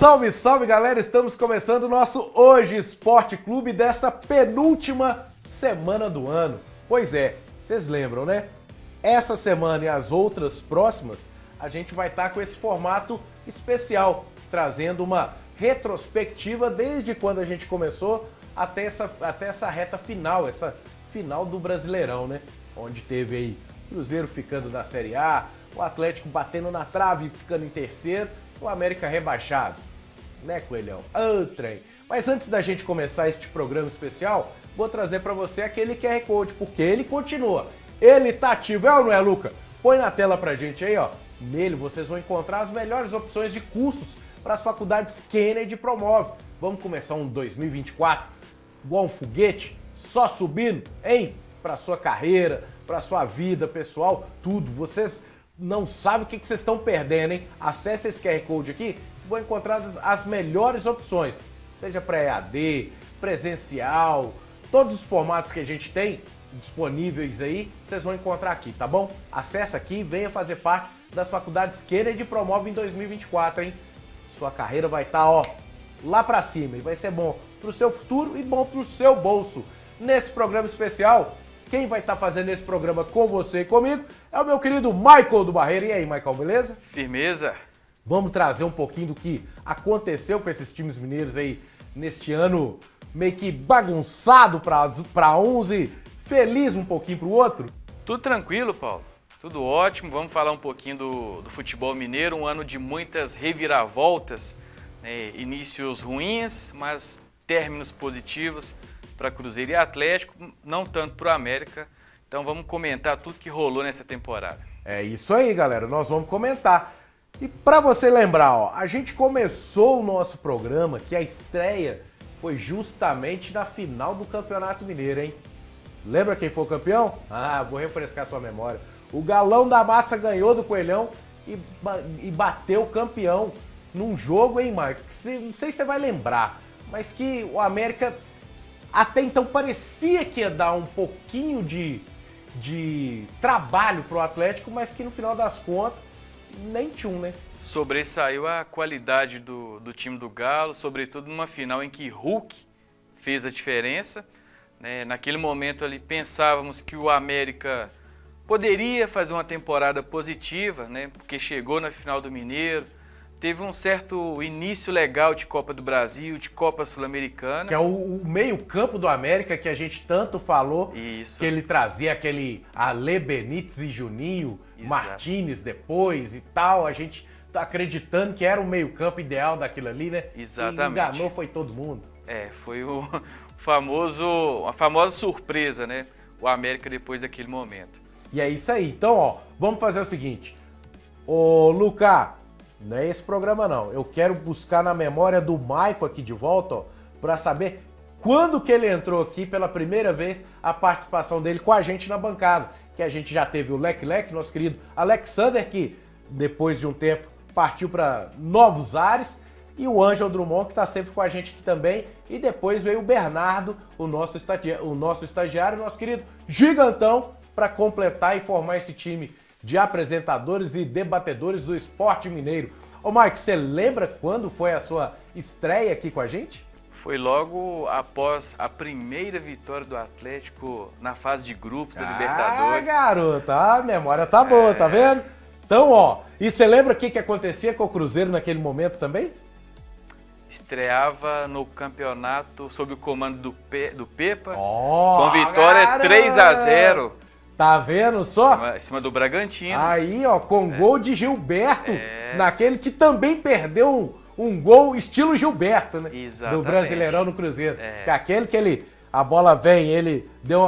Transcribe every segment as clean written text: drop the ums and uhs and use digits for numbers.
Salve, salve, galera! Estamos começando o nosso Hoje Esporte Clube dessa penúltima semana do ano. Pois é, vocês lembram, né? Essa semana e as outras próximas, a gente vai estar com esse formato especial, trazendo uma retrospectiva desde quando a gente começou até essa reta final, essa final do Brasileirão, né? Onde teve aí o Cruzeiro ficando na Série A, o Atlético batendo na trave e ficando em terceiro, o América rebaixado. Né, Coelhão? Ô, trem! Mas antes da gente começar este programa especial, vou trazer para você aquele QR Code, porque ele continua. Ele tá ativo, é ou não é, Luca? Põe na tela pra gente aí, ó. Nele vocês vão encontrar as melhores opções de cursos para as faculdades Kennedy Promove. Vamos começar um 2024 igual um foguete, só subindo, hein? Para sua carreira, para sua vida pessoal, tudo. Vocês não sabem o que vocês estão perdendo, hein? Acesse esse QR Code aqui e vão encontrar as melhores opções. Seja para EAD, presencial, todos os formatos que a gente tem disponíveis aí, vocês vão encontrar aqui, tá bom? Acesse aqui e venha fazer parte das faculdades Kennedy Promove em 2024, hein? Sua carreira vai estar, ó, lá pra cima e vai ser bom pro seu futuro e bom pro seu bolso. Nesse programa especial, quem vai estar fazendo esse programa com você e comigo é o meu querido Michael do Barreiro. E aí, Michael, beleza? Firmeza. Vamos trazer um pouquinho do que aconteceu com esses times mineiros aí neste ano meio que bagunçado para uns e feliz um pouquinho pro outro? Tudo tranquilo, Paulo. Tudo ótimo. Vamos falar um pouquinho do futebol mineiro, um ano de muitas reviravoltas, né? Inícios ruins, mas términos positivos para Cruzeiro e Atlético, não tanto para o América. Então vamos comentar tudo que rolou nessa temporada. É isso aí, galera. Nós vamos comentar. E para você lembrar, ó, a gente começou o nosso programa que a estreia foi justamente na final do Campeonato Mineiro, hein? Lembra quem foi o campeão? Ah, vou refrescar sua memória. O Galão da Massa ganhou do Coelhão e bateu o campeão num jogo, hein, Marco? Não sei se você vai lembrar, mas que o América até então parecia que ia dar um pouquinho de trabalho pro Atlético, mas que no final das contas nem tinha, né? Sobressaiu a qualidade do time do Galo, sobretudo numa final em que Hulk fez a diferença. Né? Naquele momento ali pensávamos que o América poderia fazer uma temporada positiva, né? Porque chegou na final do Mineiro, teve um certo início legal de Copa do Brasil, de Copa Sul-Americana. Que é o meio-campo do América que a gente tanto falou. Isso. Que ele trazia aquele Ale Benítez e Juninho, Exato. Martínez depois e tal. A gente tá acreditando que era o meio-campo ideal daquilo ali, né? Exatamente. E enganou foi todo mundo. Foi a famosa surpresa, né? O América depois daquele momento. E é isso aí. Então, ó, vamos fazer o seguinte. Ô, Luca, não é esse programa não. Eu quero buscar na memória do Michael aqui de volta, ó, pra saber quando que ele entrou aqui pela primeira vez, a participação dele com a gente na bancada. Que a gente já teve o Leque, nosso querido Alexander, que depois de um tempo partiu para novos ares, e o Ângelo Drummond, que está sempre com a gente aqui também, e depois veio o Bernardo, o nosso estagiário, nosso querido Gigantão, para completar e formar esse time de apresentadores e debatedores do esporte mineiro. Ô Mike, você lembra quando foi a sua estreia aqui com a gente? Foi logo após a primeira vitória do Atlético na fase de grupos da Libertadores. Ah, garoto, a memória tá boa, tá vendo? Então, ó, e você lembra o que acontecia com o Cruzeiro naquele momento também? Estreava no campeonato sob o comando do Pepa, Oh, com vitória garoto! 3-0. Tá vendo só? Em cima do Bragantino. Aí, ó, com gol de Gilberto, naquele que também perdeu um gol estilo Gilberto, né? Exatamente. Do Brasileirão no Cruzeiro. Que aquele que a bola vem, ele deu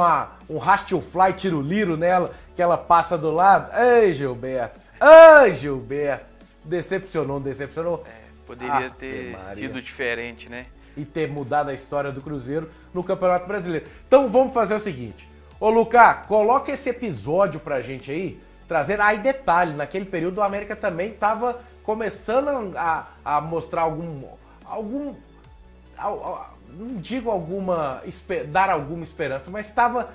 um Hastelfly tiro-liro nela, que ela passa do lado. Ei, Gilberto! Ai, Gilberto! Decepcionou. Poderia ter sido diferente, né? E ter mudado a história do Cruzeiro no Campeonato Brasileiro. Então vamos fazer o seguinte. Ô, Lucas, coloca esse episódio pra gente aí, trazendo aí detalhe, naquele período o América também tava começando a mostrar não digo dar alguma esperança, mas estava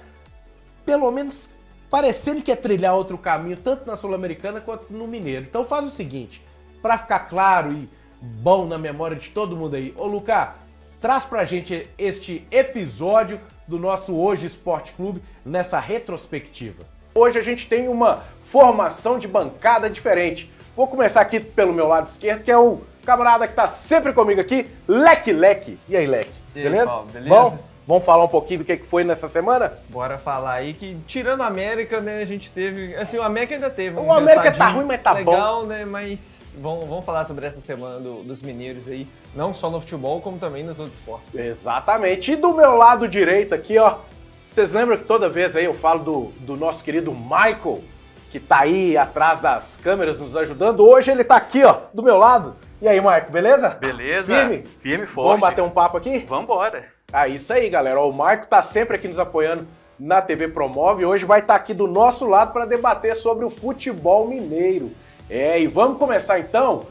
pelo menos parecendo que ia trilhar outro caminho, tanto na Sul-Americana quanto no Mineiro. Então faz o seguinte, para ficar claro bom na memória de todo mundo aí. Ô, Lucas, traz pra gente este episódio do nosso Hoje Esporte Clube nessa retrospectiva. Hoje a gente tem uma formação de bancada diferente. Vou começar aqui pelo meu lado esquerdo, que é o camarada que tá sempre comigo aqui, Leque. E aí, Leque? Beleza? Paulo, beleza? Bom, vamos falar um pouquinho do que foi nessa semana? Bora falar aí que, tirando a América, né, a gente teve... Assim, o América ainda teve O América tá ruim, mas tá legal, bom. Legal, né, mas vamos falar sobre essa semana dos mineiros aí. Não só no futebol, como também nos outros esportes. Exatamente. E do meu lado direito aqui, ó, vocês lembram que toda vez aí eu falo do nosso querido Michael, que tá aí atrás das câmeras nos ajudando. Hoje ele tá aqui, ó, do meu lado. E aí, Michael, beleza? Beleza. Firme? Firme e forte. Vamos bater um papo aqui? Vambora. Ah, isso aí, galera. Ó, o Michael tá sempre aqui nos apoiando na TV Promove. Hoje vai estar aqui do nosso lado para debater sobre o futebol mineiro. E vamos começar então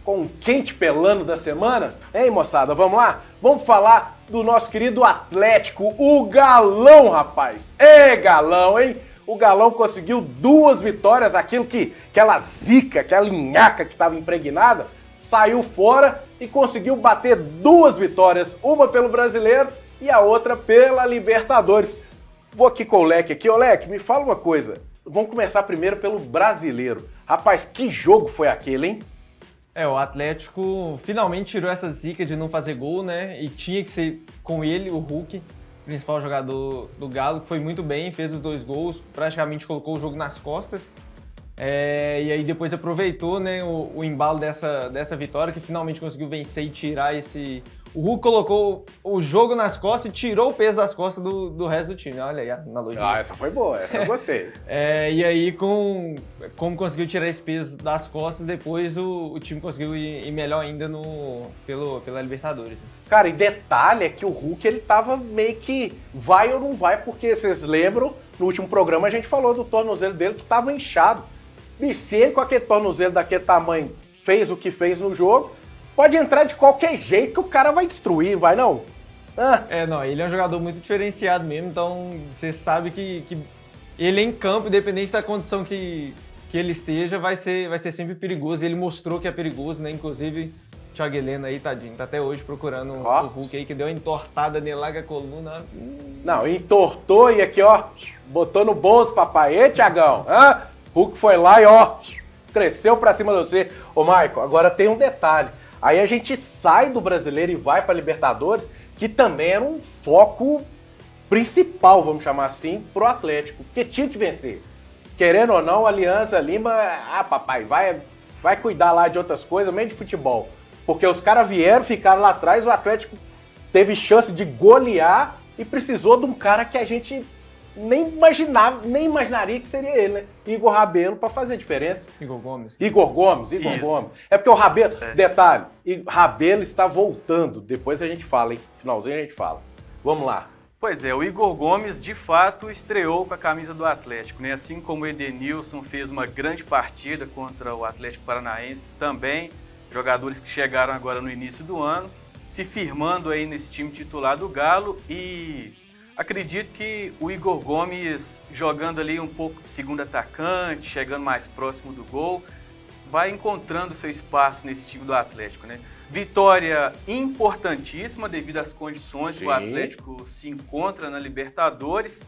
com o quente pelando da semana? Hein, moçada? Vamos lá? Vamos falar do nosso querido Atlético, o Galão, rapaz. Galão, hein? O Galão conseguiu 2 vitórias, aquela zica, aquela nhaca que estava impregnada, saiu fora e conseguiu bater 2 vitórias, uma pelo Brasileiro e a outra pela Libertadores. Vou aqui com o Leque aqui. Ô, Leque, me fala uma coisa. Vamos começar primeiro pelo Brasileiro. Rapaz, que jogo foi aquele, hein? O Atlético finalmente tirou essa zica de não fazer gol, né? E tinha que ser com ele, o Hulk, principal jogador do Galo, que foi muito bem, fez os 2 gols, praticamente colocou o jogo nas costas. E aí depois aproveitou, né, o embalo dessa vitória, que finalmente conseguiu vencer e tirar esse... O Hulk colocou o jogo nas costas e tirou o peso das costas do resto do time. Olha aí a analogia. Ah, essa foi boa, essa eu gostei. E aí, como conseguiu tirar esse peso das costas, depois o time conseguiu ir melhor ainda pela Libertadores. Cara, e detalhe é que o Hulk, ele tava meio que vai ou não vai, porque vocês lembram, no último programa a gente falou do tornozelo dele que tava inchado. Bicho, se ele com aquele tornozelo daquele tamanho fez o que fez no jogo, pode entrar de qualquer jeito que o cara vai destruir, vai não? Não, ele é um jogador muito diferenciado mesmo, então você sabe que ele em campo, independente da condição que ele esteja, vai ser sempre perigoso. Ele mostrou que é perigoso, né? Inclusive, o Thiago Heleno aí, tadinho, tá até hoje procurando o Hulk aí, que deu uma entortada nele lá com a coluna. Não, entortou e aqui, ó, botou no bolso, papai. Ei, Thiagão, Hulk foi lá e, ó, cresceu pra cima de você. Ô, Michael, agora tem um detalhe. Aí a gente sai do Brasileiro e vai pra Libertadores, que também era um foco principal, vamos chamar assim, pro Atlético, porque tinha que vencer. Querendo ou não, a Alianza Lima, papai, vai cuidar lá de outras coisas, meio de futebol. Porque os caras vieram, ficaram lá atrás, o Atlético teve chance de golear e precisou de um cara que a gente nem imaginaria que seria ele, né? Igor Rabelo, pra fazer diferença. Igor Gomes. É porque o Rabelo, detalhe, Rabelo está voltando. Depois a gente fala, hein? Finalzinho a gente fala. Vamos lá. Pois é, o Igor Gomes, de fato, estreou com a camisa do Atlético, né? Assim como o Edenilson fez uma grande partida contra o Atlético Paranaense, também jogadores que chegaram agora no início do ano, se firmando aí nesse time titular do Galo, e acredito que o Igor Gomes, jogando ali um pouco de segundo atacante, chegando mais próximo do gol, vai encontrando seu espaço nesse time do Atlético, né? Vitória importantíssima devido às condições que o Atlético se encontra na Libertadores.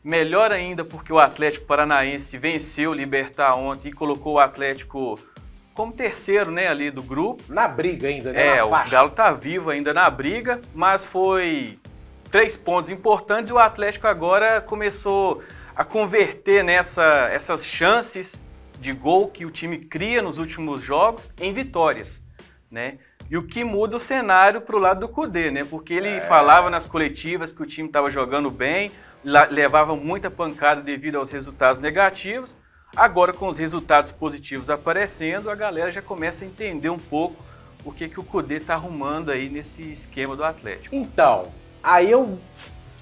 Melhor ainda porque o Atlético Paranaense venceu o Libertad ontem e colocou o Atlético como terceiro, né, ali do grupo. Na briga ainda, né? O Galo tá vivo ainda na briga, mas foi 3 pontos importantes e o Atlético agora começou a converter essas chances de gol que o time cria nos últimos jogos em vitórias, né? E o que muda o cenário para o lado do Kudê, né? Porque ele falava nas coletivas que o time estava jogando bem, levava muita pancada devido aos resultados negativos. Agora, com os resultados positivos aparecendo, a galera já começa a entender um pouco o que o Kudê está arrumando aí nesse esquema do Atlético. Então, aí eu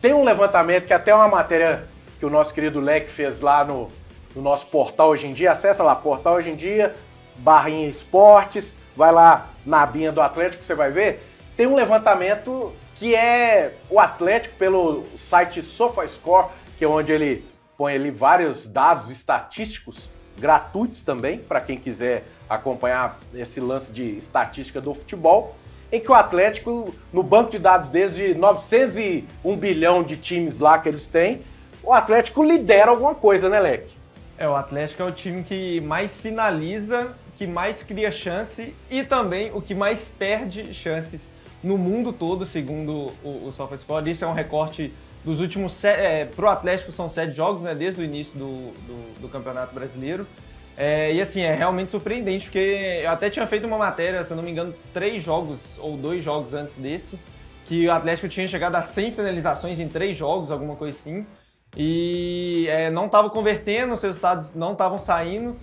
tenho um levantamento que até é uma matéria que o nosso querido Leque fez lá no nosso portal Hoje em Dia. Acessa lá, portal Hoje em Dia, barrinha esportes, vai lá na abinha do Atlético, você vai ver. Tem um levantamento que é o Atlético pelo site SofaScore, que é onde ele põe ali vários dados estatísticos gratuitos também, para quem quiser acompanhar esse lance de estatística do futebol, em que o Atlético, no banco de dados deles, de 901 bilhão de times lá que eles têm, o Atlético lidera alguma coisa, né, Leque? O Atlético é o time que mais finaliza, que mais cria chance e também o que mais perde chances no mundo todo, segundo o SofaScore. Isso é um recorte dos últimos... para o Atlético são 7 jogos, né, desde o início do Campeonato Brasileiro. E assim, é realmente surpreendente, porque eu até tinha feito uma matéria, se eu não me engano, 3 jogos ou 2 jogos antes desse, que o Atlético tinha chegado a 100 finalizações em 3 jogos, alguma coisa assim. E não estava convertendo, os resultados não estavam saindo.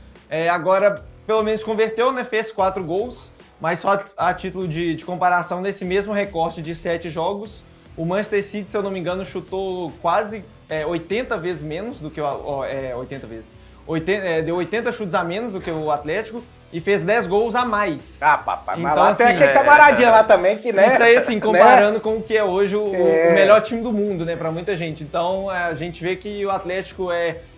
Agora, pelo menos converteu, né? Fez 4 gols, mas só a título de comparação, nesse mesmo recorte de 7 jogos, o Manchester City, se eu não me engano, chutou quase 80 vezes menos do que 80 vezes. Deu 80 chutes a menos do que o Atlético e fez 10 gols a mais. Papai, então, mas lá assim, tem aquele camaradinha lá também que, né? Isso aí, assim, comparando com o que é hoje o É. melhor time do mundo, né, pra muita gente. Então, a gente vê que o Atlético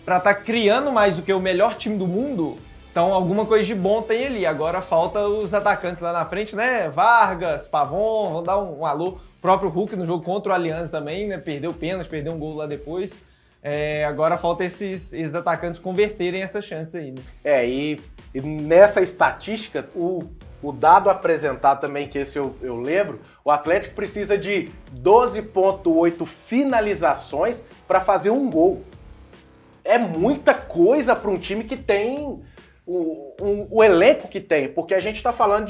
pra estar criando mais do que o melhor time do mundo, então alguma coisa de bom tem ali. Agora falta os atacantes lá na frente, né? Vargas, Pavon, vão dar um alô. O próprio Hulk no jogo contra o Aliança também, né? Perdeu o pênalti, perdeu um gol lá depois. Agora falta esses atacantes converterem essa chance aí, né? E nessa estatística, o dado apresentado também, que esse eu lembro, o Atlético precisa de 12,8 finalizações para fazer um gol. É muita coisa para um time que tem o elenco que tem, porque a gente está falando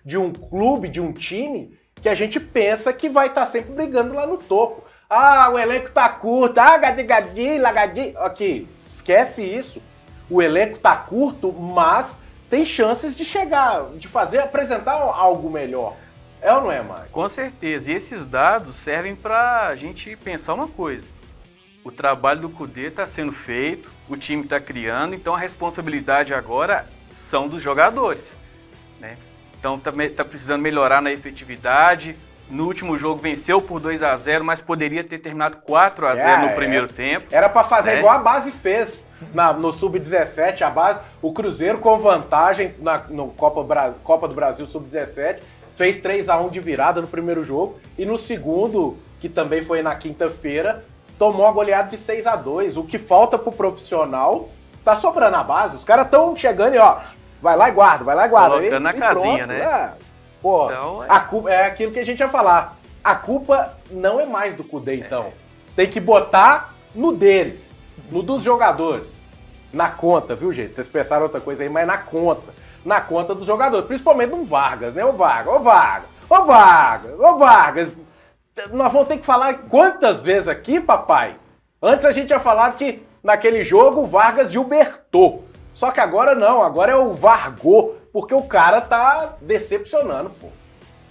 de um clube, de um time que a gente pensa que vai estar sempre brigando lá no topo. Ah, o elenco tá curto, gadi, lagadi. Aqui, esquece isso. O elenco tá curto, mas tem chances de chegar, de apresentar algo melhor. É ou não é, Mário? Com certeza. E esses dados servem para a gente pensar uma coisa. O trabalho do Kudê está sendo feito, o time está criando, então a responsabilidade agora são dos jogadores, né? Então tá precisando melhorar na efetividade. No último jogo venceu por 2-0, mas poderia ter terminado 4-0 no primeiro tempo. Era para fazer igual a base fez no Sub-17, a base. O Cruzeiro com vantagem no Copa do Brasil Sub-17 fez 3-1 de virada no primeiro jogo e no segundo, que também foi na quinta-feira, tomou a goleada de 6-2. O que falta pro profissional tá sobrando a base. Os caras estão chegando e vai lá e guarda, vai lá e guarda. Colocando na casinha, pronto, né? Pô, Então, a culpa é aquilo que a gente ia falar. A culpa não é mais do Kudê, então. Tem que botar no deles, no dos jogadores. Na conta, viu, gente? Vocês pensaram outra coisa aí, mas na conta. Na conta dos jogadores. Principalmente no Vargas, né? Ô Vargas. Nós vamos ter que falar quantas vezes aqui, papai? Antes a gente ia falar que naquele jogo o Vargas gilbertou. Só que agora não, agora é o Vargou, porque o cara tá decepcionando, pô.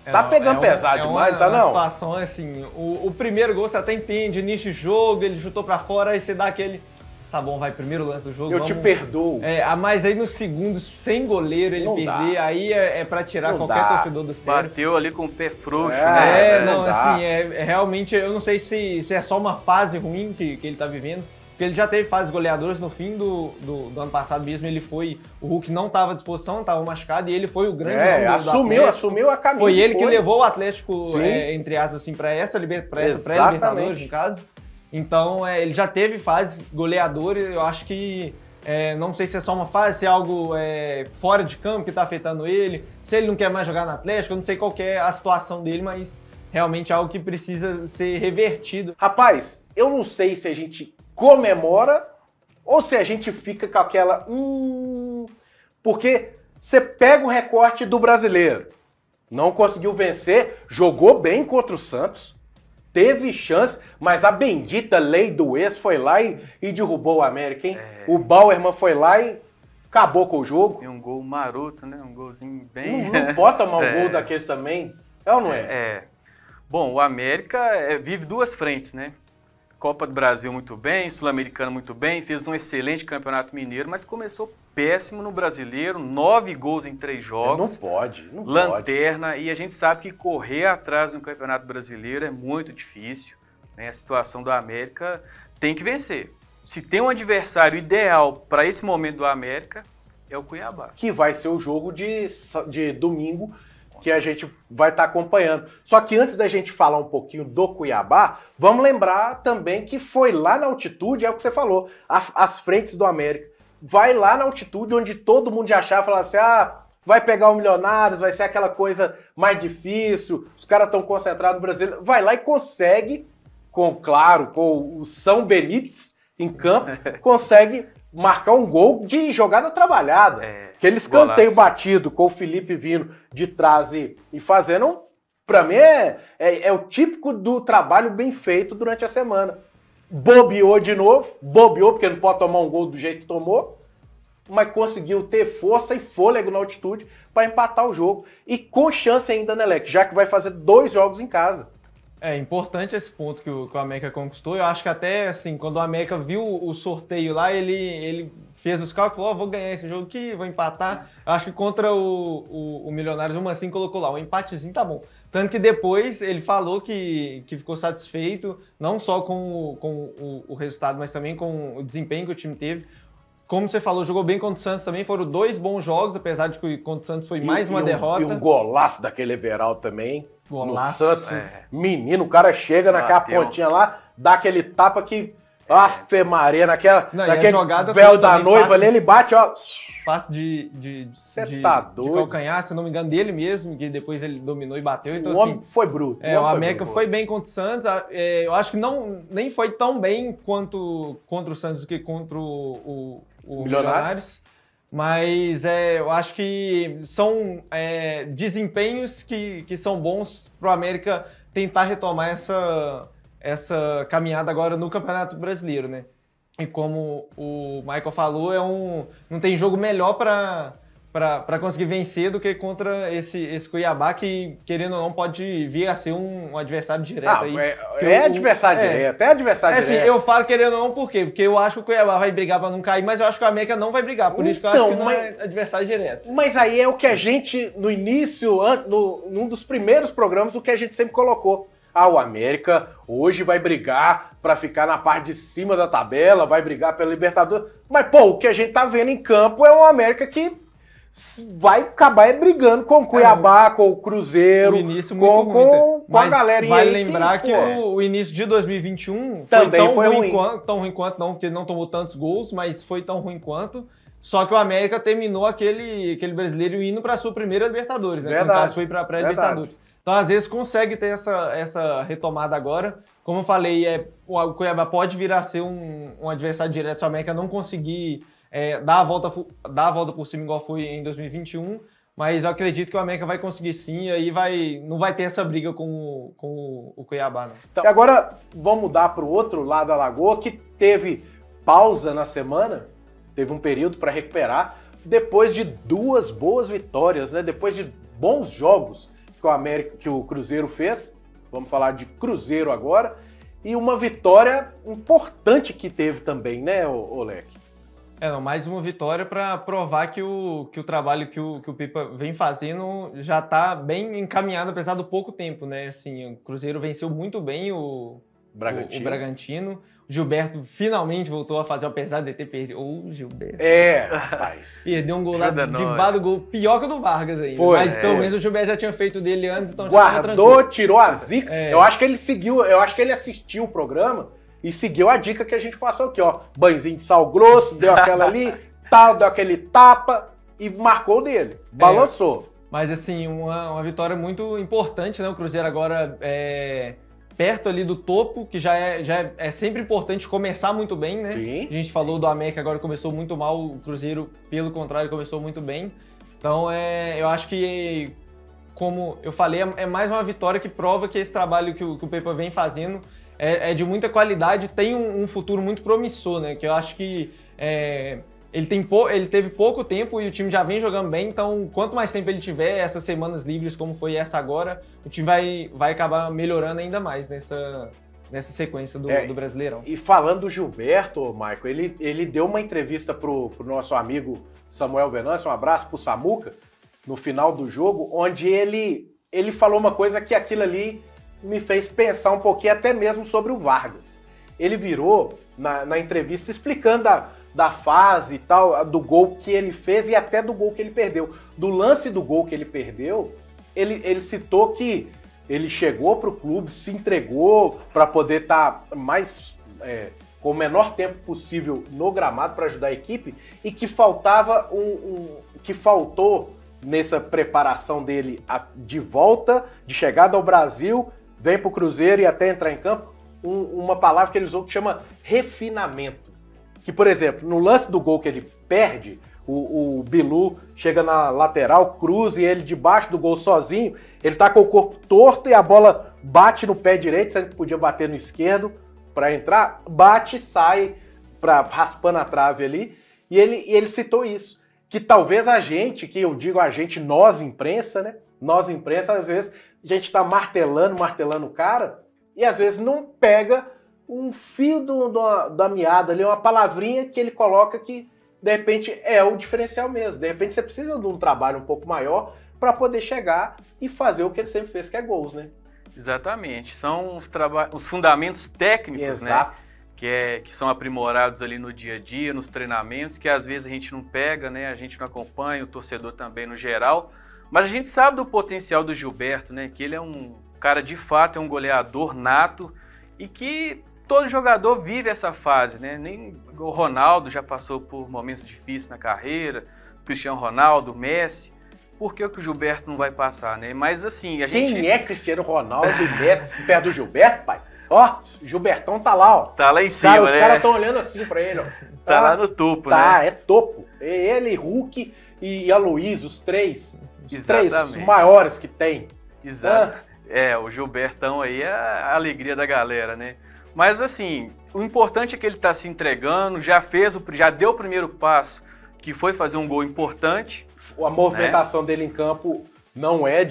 Tá pegando pesado demais, tá não? É uma situação assim, o primeiro gol você até entende, início de jogo, ele chutou pra fora, aí você dá aquele... Tá bom, vai, primeiro lance do jogo, te perdoo. Mas aí no segundo, sem goleiro, ele perder, aí é pra tirar não qualquer torcedor do sério. Bateu ali com o pé frouxo, né? Realmente, eu não sei se é só uma fase ruim que ele tá vivendo, porque ele já teve fases goleadoras no fim do ano passado mesmo, o Hulk não estava à disposição, estava machucado, e ele foi o grande nome do assumiu a camisa. Foi ele que levou o Atlético, entre aspas, assim, para essa pré-Libertadores, no caso. Então, ele já teve fases goleadoras, eu acho que, não sei se é só uma fase, se é algo fora de campo que está afetando ele, se ele não quer mais jogar no Atlético, eu não sei qual que é a situação dele, mas realmente é algo que precisa ser revertido. Rapaz, eu não sei se a gente comemora ou se a gente fica com aquela... Porque você pega o recorte do brasileiro, não conseguiu vencer, jogou bem contra o Santos, teve chance, mas a bendita lei do ex foi lá e derrubou o América, hein? O Bauerman foi lá e acabou com o jogo. E um gol maroto, né? Um golzinho bem... Não pode tomar um gol daqueles também, é ou não é? Bom, o América vive duas frentes, né? Copa do Brasil muito bem, Sul-Americano muito bem, fez um excelente Campeonato Mineiro, mas começou péssimo no Brasileiro, 9 gols em 3 jogos. Não pode. Lanterna, e a gente sabe que correr atrás no Campeonato Brasileiro é muito difícil, né? A situação do América tem que vencer. se tem um adversário ideal para esse momento do América, é o Cuiabá. Que vai ser o jogo de domingo que a gente vai estar acompanhando. Só que antes da gente falar um pouquinho do Cuiabá, vamos lembrar também que foi lá na altitude, é o que você falou, as frentes do América. Vai lá na altitude onde todo mundo já achava, falava assim, vai pegar o Milionários, vai ser aquela coisa mais difícil, os caras estão concentrados no Brasileiro. Vai lá e consegue, com o São Benítez em campo, consegue marcar um gol de jogada trabalhada. Aquele escanteio batido com o Felipe vindo de trás e fazendo, pra mim, é o típico do trabalho bem feito durante a semana. Bobeou de novo, porque não pode tomar um gol do jeito que tomou, mas conseguiu ter força e fôlego na altitude para empatar o jogo. E com chance ainda, né, Leque? Já que vai fazer 2 jogos em casa. É importante esse ponto que o América conquistou. Eu acho que até, assim, quando o América viu o sorteio lá, ele fez os cálculos e falou, vou ganhar esse jogo aqui, vou empatar. Eu acho que contra o Milionários, uma assim, colocou lá, um empatezinho tá bom. Tanto que depois ele falou que ficou satisfeito, não só com o resultado, mas também com o desempenho que o time teve. Como você falou, jogou bem contra o Santos também, foram 2 bons jogos, apesar de que contra o Santos foi mais uma derrota. E um golaço daquele Everaldo também. Golaço. No Santos, menino, o cara chega naquela pontinha lá, dá aquele tapa que... Afe Maria, naquele véu da noiva ali, ele bate, ó. Passe de calcanhar, se não me engano, dele mesmo, que depois ele dominou e bateu. Então, o homem foi bruto. O América foi bem contra o Santos. Eu acho que nem foi tão bem quanto contra o Santos do que contra o Milionários. Mas eu acho que são desempenhos que são bons para o América tentar retomar essa caminhada agora no Campeonato Brasileiro, né? E como o Michael falou, não tem jogo melhor para conseguir vencer do que contra esse Cuiabá, que, querendo ou não, pode vir a ser um adversário direto aí. Adversário direto, é adversário direto. Assim, eu falo querendo ou não, por quê? Porque eu acho que o Cuiabá vai brigar para não cair, mas eu acho que o América não vai brigar, por isso que eu acho que não é adversário direto. Mas aí é o que a gente, no início, num dos primeiros programas, o que a gente sempre colocou. O América hoje vai brigar para ficar na parte de cima da tabela, vai brigar pela Libertadores. Mas, o que a gente tá vendo em campo é um América que vai acabar brigando com o Cuiabá, com o Cruzeiro, o início muito ruim, com a galerinha. Vale lembrar que o início de 2021 foi tão ruim quanto, não, porque não tomou tantos gols, mas foi tão ruim quanto. Só que o América terminou aquele brasileiro indo para a sua primeira Libertadores, né? Verdade. Que no caso foi para a pré-Libertadores. Então, às vezes, consegue ter essa retomada agora. Como eu falei, o Cuiabá pode vir a ser um adversário direto se o América não conseguir dar a volta por cima igual foi em 2021. Mas eu acredito que o América vai conseguir sim, e aí não vai ter essa briga com o Cuiabá, não. Então, agora, vamos mudar para o outro lado da Lagoa, que teve pausa na semana, teve um período para recuperar, depois de 2 boas vitórias, né? Depois de bons jogos que o Cruzeiro fez, vamos falar de Cruzeiro agora, e uma vitória importante que teve também, né, Leque? Mais uma vitória para provar que o trabalho que o Pipa vem fazendo já está bem encaminhado, apesar do pouco tempo, né? Assim, o Cruzeiro venceu muito bem o Bragantino. O Gilberto finalmente voltou a fazer, apesar de ter perdido. Gilberto. Rapaz. Perdeu um gol lá debaixo do gol, pior que o do Vargas ainda. Mas pelo menos o Gilberto já tinha feito dele antes, então já estava tranquilo. Guardou, tirou a zica. Eu acho que ele assistiu o programa e seguiu a dica que a gente passou aqui, ó. Banhozinho de sal grosso, deu aquela ali, deu aquele tapa e marcou dele. Balançou. Mas assim, uma vitória muito importante, né? O Cruzeiro agora perto ali do topo, que já é sempre importante começar muito bem, né? Sim, a gente falou do América, agora começou muito mal, o Cruzeiro, pelo contrário, começou muito bem. Então, eu acho que, como eu falei, é mais uma vitória que prova que esse trabalho que o Pepa vem fazendo é de muita qualidade, tem um futuro muito promissor, né? Que eu acho que ele teve pouco tempo e o time já vem jogando bem, então quanto mais tempo ele tiver, essas semanas livres como foi essa agora, o time vai acabar melhorando ainda mais nessa sequência do Brasileirão. E falando do Gilberto, Michael, ele deu uma entrevista pro nosso amigo Samuel Venâncio, um abraço pro Samuca, no final do jogo, onde ele falou uma coisa que aquilo ali me fez pensar um pouquinho até mesmo sobre o Vargas. Ele virou na entrevista explicando da fase e tal, do gol que ele fez e até do gol que ele perdeu. Do lance do gol que ele perdeu, ele citou que ele chegou para o clube, se entregou para poder estar mais com o menor tempo possível no gramado para ajudar a equipe e que faltava que faltou nessa preparação dele de volta, de chegada ao Brasil, vem para o Cruzeiro e até entrar em campo, uma palavra que ele usou que chama refinamento. Que, por exemplo, no lance do gol que ele perde, o Bilu chega na lateral, cruza e ele debaixo do gol sozinho, ele tá com o corpo torto e a bola bate no pé direito, sendo que podia bater no esquerdo para entrar, bate e sai raspando a trave ali, e ele citou isso, que talvez a gente, que eu digo a gente, nós imprensa, né? Nós imprensa, às vezes a gente tá martelando o cara, e às vezes não pega um fio da meada ali, uma palavrinha que ele coloca que de repente é o diferencial mesmo. De repente você precisa de um trabalho um pouco maior para poder chegar e fazer o que ele sempre fez, que é gols, né? Exatamente. São os fundamentos técnicos, né? Que são aprimorados ali no dia a dia, nos treinamentos, que às vezes a gente não pega, né? A gente não acompanha, o torcedor também no geral. Mas a gente sabe do potencial do Gilberto, né? Que ele é um cara, de fato, é um goleador nato e que todo jogador vive essa fase, né? Nem o Ronaldo já passou por momentos difíceis na carreira, Cristiano Ronaldo, Messi. Por que o Gilberto não vai passar, né? Mas assim, a gente... Quem é Cristiano Ronaldo e Messi perto do Gilberto, pai? Ó, Gilbertão tá lá, ó. Tá lá em cima, né? Os caras estão olhando assim pra ele, ó. Tá lá no topo, né? Tá, é topo. Ele, Hulk e Aloysio, os três maiores que tem. Exato. O Gilbertão aí é a alegria da galera, né? Mas assim, o importante é que ele tá se entregando, já deu o primeiro passo, que foi fazer um gol importante. A movimentação dele em campo não é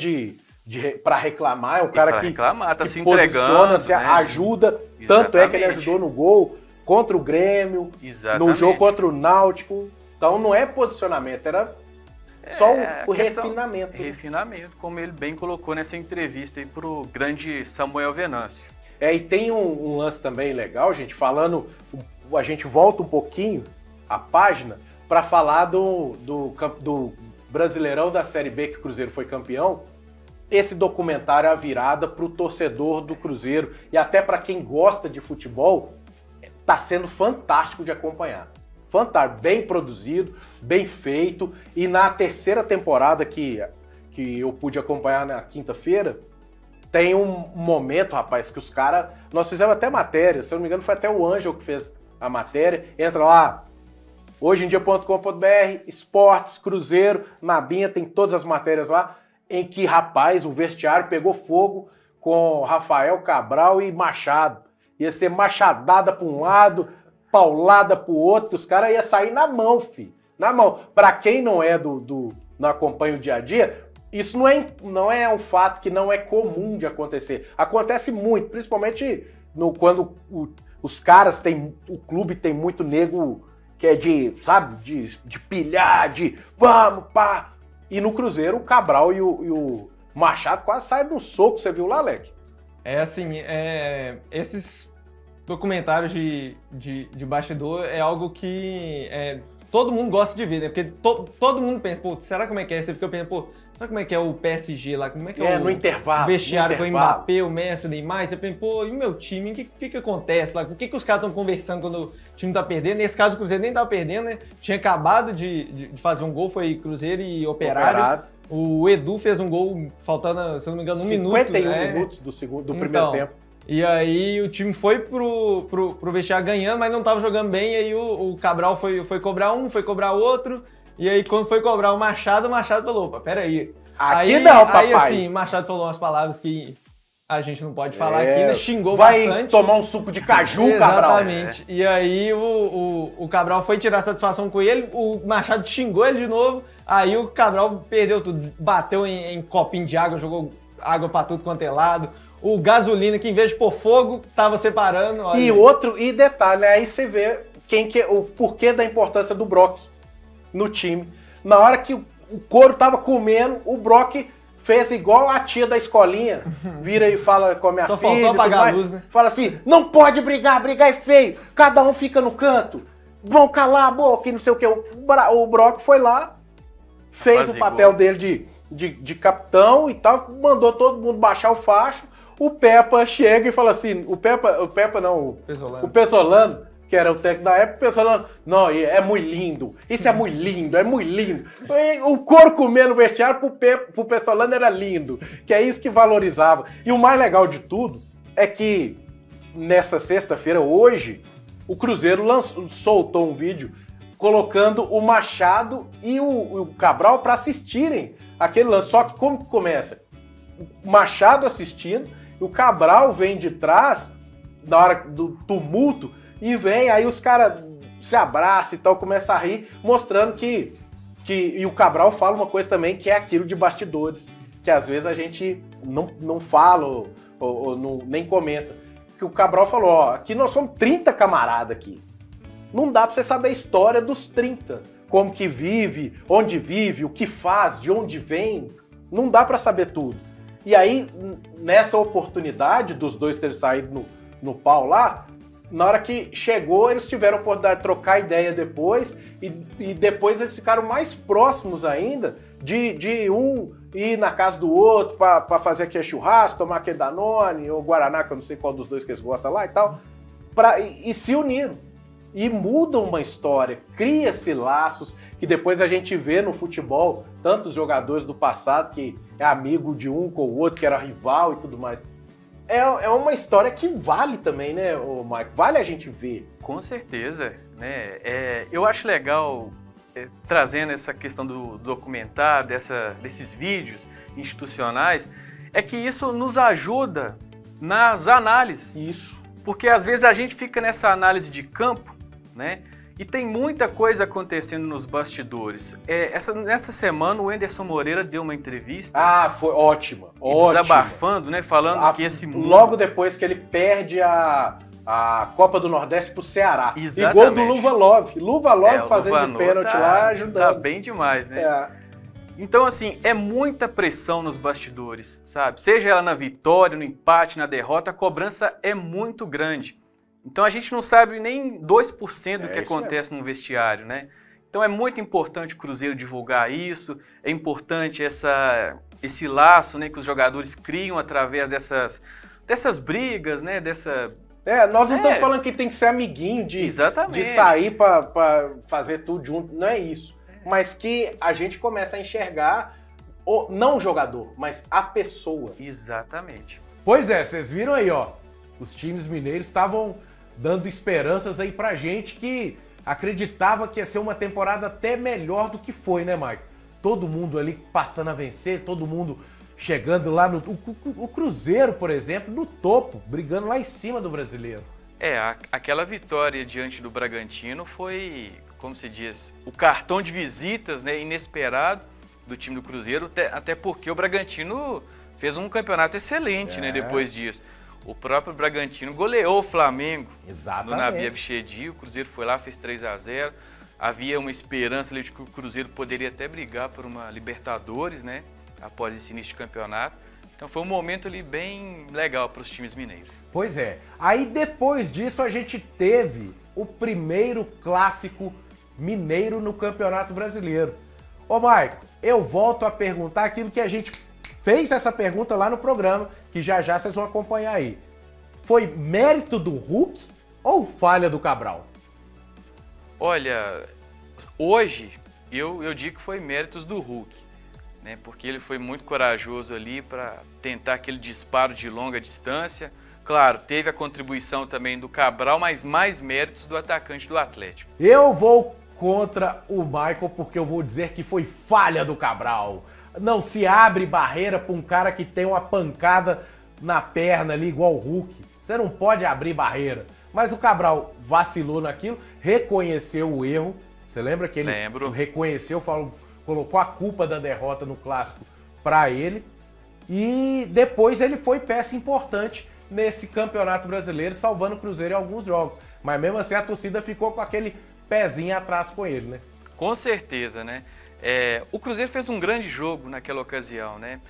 para reclamar, é um cara que tá se entregando, se ajuda. Exatamente. Tanto é que ele ajudou no gol contra o Grêmio, no jogo contra o Náutico. Então não é posicionamento, era só o refinamento. Refinamento, como ele bem colocou nessa entrevista aí pro grande Samuel Venâncio. E tem um lance também legal, gente, falando, a gente volta um pouquinho a página para falar do Brasileirão da Série B que o Cruzeiro foi campeão. Esse documentário é a virada para o torcedor do Cruzeiro e até para quem gosta de futebol, tá sendo fantástico de acompanhar. Fantástico, bem produzido, bem feito, e na terceira temporada que eu pude acompanhar na quinta-feira, tem um momento, rapaz, que os caras... Nós fizemos até matéria, se eu não me engano foi até o Ângelo que fez a matéria. Entra lá, hojeemdia.com.br, esportes, Cruzeiro, na Binha, tem todas as matérias lá, em que, rapaz, o vestiário pegou fogo com Rafael Cabral e Machado. Ia ser machadada para um lado, paulada para o outro, que os caras iam sair na mão, filho. Na mão. Para quem não não acompanha o dia a dia... Isso não é um fato que não é comum de acontecer. Acontece muito, principalmente quando os caras o clube tem muito nego que é de pilhar, de vamos, pá. E no Cruzeiro, o Cabral e o Machado quase saíram no soco, você viu lá, Alec? Esses documentários de bastidor é algo que todo mundo gosta de ver, né? Porque todo mundo pensa, pô, será como é que é? Você fica pensando, pô, sabe como é que é o PSG lá? Como é que é no intervalo, o vestiário com o Mbappé, o Messi, o Neymar? Você pensa, pô, e o meu time? O que acontece lá? O que os caras estão conversando quando o time tá perdendo? Nesse caso, o Cruzeiro nem tava perdendo, né? Tinha acabado de fazer um gol, foi Cruzeiro e Operário. O Edu fez um gol faltando, se eu não me engano, 51 minutos do primeiro tempo. E aí o time foi pro vestiário ganhando, mas não tava jogando bem, e aí o Cabral foi cobrar um, foi cobrar outro, e aí quando foi cobrar o Machado falou, opa, peraí. Aqui não, papai. Aí assim, Machado falou umas palavras que a gente não pode falar aqui, né? Xingou bastante. Vai tomar um suco de caju, Cabral. Exatamente. E aí o Cabral foi tirar satisfação com ele, o Machado xingou ele de novo, aí o Cabral perdeu tudo, bateu em copinho de água, jogou água pra tudo quanto é lado. O Gasolina, que em vez de pôr fogo, tava separando. Olha. E detalhe, aí você vê o porquê da importância do Brock no time. Na hora que o couro tava comendo, o Brock fez igual a tia da escolinha, vira e fala com a minha Só filha. faltou apagar tudo mais, a luz, né? Fala assim, não pode brigar é feio, cada um fica no canto, vão calar a boca e não sei o que. O Brock foi lá, fez o papel dele de capitão e tal, mandou todo mundo baixar o facho. O Peppa chega e fala assim, o Pesolano, que era o técnico da época, o Pesolano, não, é muito lindo, isso é muito lindo, é muito lindo. E o couro comendo no vestiário pro Pesolano era lindo, que é isso que valorizava. E o mais legal de tudo é que nessa sexta-feira, hoje, o Cruzeiro soltou um vídeo colocando o Machado e o Cabral para assistirem aquele lance. Só que como que começa? O Machado assistindo, o Cabral vem de trás, na hora do tumulto, e vem, aí os caras se abraçam e tal, começam a rir, mostrando que... E o Cabral fala uma coisa também, que é aquilo de bastidores, que às vezes a gente não fala ou nem comenta. Que o Cabral falou, ó, aqui nós somos 30 camaradas aqui. Não dá pra você saber a história dos 30. Como que vive, onde vive, o que faz, de onde vem. Não dá pra saber tudo. E aí, nessa oportunidade dos dois terem saído no pau lá, na hora que chegou, eles tiveram a oportunidade de trocar ideia depois, e depois eles ficaram mais próximos ainda de um ir na casa do outro para fazer aquele churrasco, tomar aquele Danone, ou Guaraná, que eu não sei qual dos dois que eles gostam lá e tal, e se uniram. E mudam uma história, cria-se laços, que depois a gente vê no futebol, tantos jogadores do passado que é amigo de um com o outro, que era rival e tudo mais. É uma história que vale também, né, Mike? Vale a gente ver. Com certeza, né? Eu acho legal, trazendo essa questão do documentário, desses vídeos institucionais, é que isso nos ajuda nas análises. Isso. Porque às vezes a gente fica nessa análise de campo, né? E tem muita coisa acontecendo nos bastidores. Nessa semana o Anderson Moreira deu uma entrevista. Ah, foi ótima. Desabafando, né? Falando que esse mundo... Logo depois que ele perde a Copa do Nordeste pro Ceará. Exatamente. E gol do Luva Love. Luva Love fazendo de pênalti lá, ajudando. Tá bem demais, né? Então, assim, é muita pressão nos bastidores, sabe? Seja ela na vitória, no empate, na derrota, a cobrança é muito grande. Então a gente não sabe nem 2% do que acontece no vestiário, né? Então é muito importante o Cruzeiro divulgar isso, é importante esse laço, né, que os jogadores criam através dessas brigas, né? Nós não estamos falando que tem que ser amiguinho de sair para fazer tudo junto, não é isso. Mas que a gente começa a enxergar, não o jogador, mas a pessoa. Exatamente. Pois é, vocês viram aí, ó, os times mineiros estavam dando esperanças aí pra gente que acreditava que ia ser uma temporada até melhor do que foi, né, Mike? Todo mundo ali passando a vencer, todo mundo chegando lá o Cruzeiro, por exemplo, no topo, brigando lá em cima do Brasileiro. Aquela vitória diante do Bragantino foi, como se diz, o cartão de visitas, né, inesperado do time do Cruzeiro, até porque o Bragantino fez um campeonato excelente, né, depois disso. O próprio Bragantino goleou o Flamengo. Exatamente. No Nabi Abichedi, o Cruzeiro foi lá, fez 3-0. Havia uma esperança ali de que o Cruzeiro poderia até brigar por uma Libertadores, né, após esse início de campeonato. Então foi um momento ali bem legal para os times mineiros. Pois é. Aí depois disso a gente teve o primeiro clássico mineiro no Campeonato Brasileiro. Ô Maico, eu volto a perguntar aquilo que a gente fez essa pergunta lá no programa, que já vocês vão acompanhar aí. Foi mérito do Hulk ou falha do Cabral? Olha, hoje eu digo que foi méritos do Hulk, né? Porque ele foi muito corajoso ali para tentar aquele disparo de longa distância. Claro, teve a contribuição também do Cabral, mas mais méritos do atacante do Atlético. Eu vou contra o Michael porque eu vou dizer que foi falha do Cabral. Não se abre barreira para um cara que tem uma pancada na perna ali, igual o Hulk. Você não pode abrir barreira. Mas o Cabral vacilou naquilo, reconheceu o erro. Você lembra que ele reconheceu, colocou a culpa da derrota no Clássico para ele. E depois ele foi peça importante nesse Campeonato Brasileiro, salvando o Cruzeiro em alguns jogos. Mas mesmo assim a torcida ficou com aquele pezinho atrás com ele, né? Com certeza, né? O Cruzeiro fez um grande jogo naquela ocasião, né?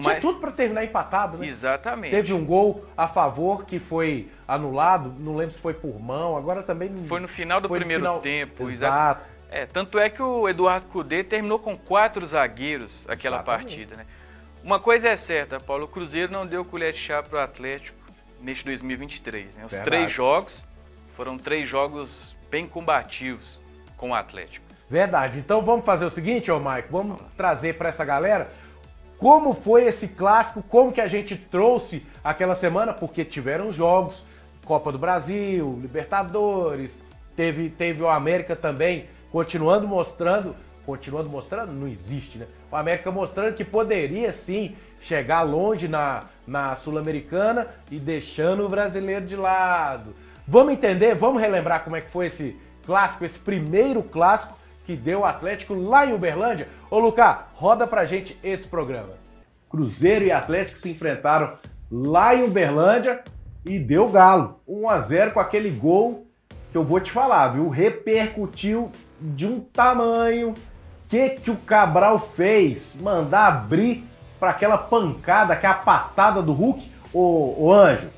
Tinha tudo para terminar empatado, né? Exatamente. Teve um gol a favor que foi anulado, não lembro se foi por mão, agora também... Foi no final do primeiro tempo. Exato. Tanto é que o Eduardo Cudê terminou com 4 zagueiros aquela partida, né? Uma coisa é certa, Paulo, o Cruzeiro não deu colher de chá para o Atlético neste 2023, né? Os 3 jogos foram 3 jogos bem combativos com o Atlético. Verdade. Então vamos fazer o seguinte, Maicon, vamos trazer para essa galera como foi esse clássico, como que a gente trouxe aquela semana, porque tiveram jogos, Copa do Brasil, Libertadores, teve o América também, continuando mostrando, não existe, né? O América mostrando que poderia sim chegar longe na Sul-Americana e deixando o brasileiro de lado. Vamos entender, vamos relembrar como é que foi esse clássico, esse primeiro clássico que deu o Atlético lá em Uberlândia. Ô, Lucas, roda pra gente esse programa. Cruzeiro e Atlético se enfrentaram lá em Uberlândia e deu galo. 1-0 com aquele gol que eu vou te falar, viu? Repercutiu de um tamanho. Que o Cabral fez? Mandar abrir para aquela pancada, que é a patada do Hulk. Ô Anjo,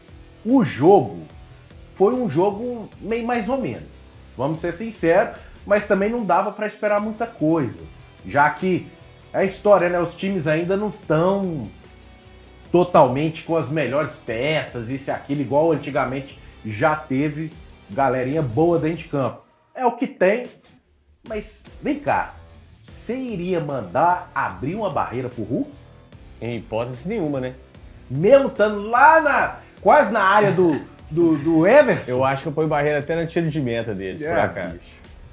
o jogo foi um jogo meio mais ou menos. Vamos ser sinceros, mas também não dava para esperar muita coisa. Já que a história, né? Os times ainda não estão totalmente com as melhores peças, isso e aquilo, igual antigamente já teve galerinha boa dentro de campo. É o que tem, mas vem cá, você iria mandar abrir uma barreira pro Hulk? Em hipótese nenhuma, né? Mesmo estando lá quase na área do Everson? Eu acho que eu ponho barreira até no tiro de meta dele, por acaso.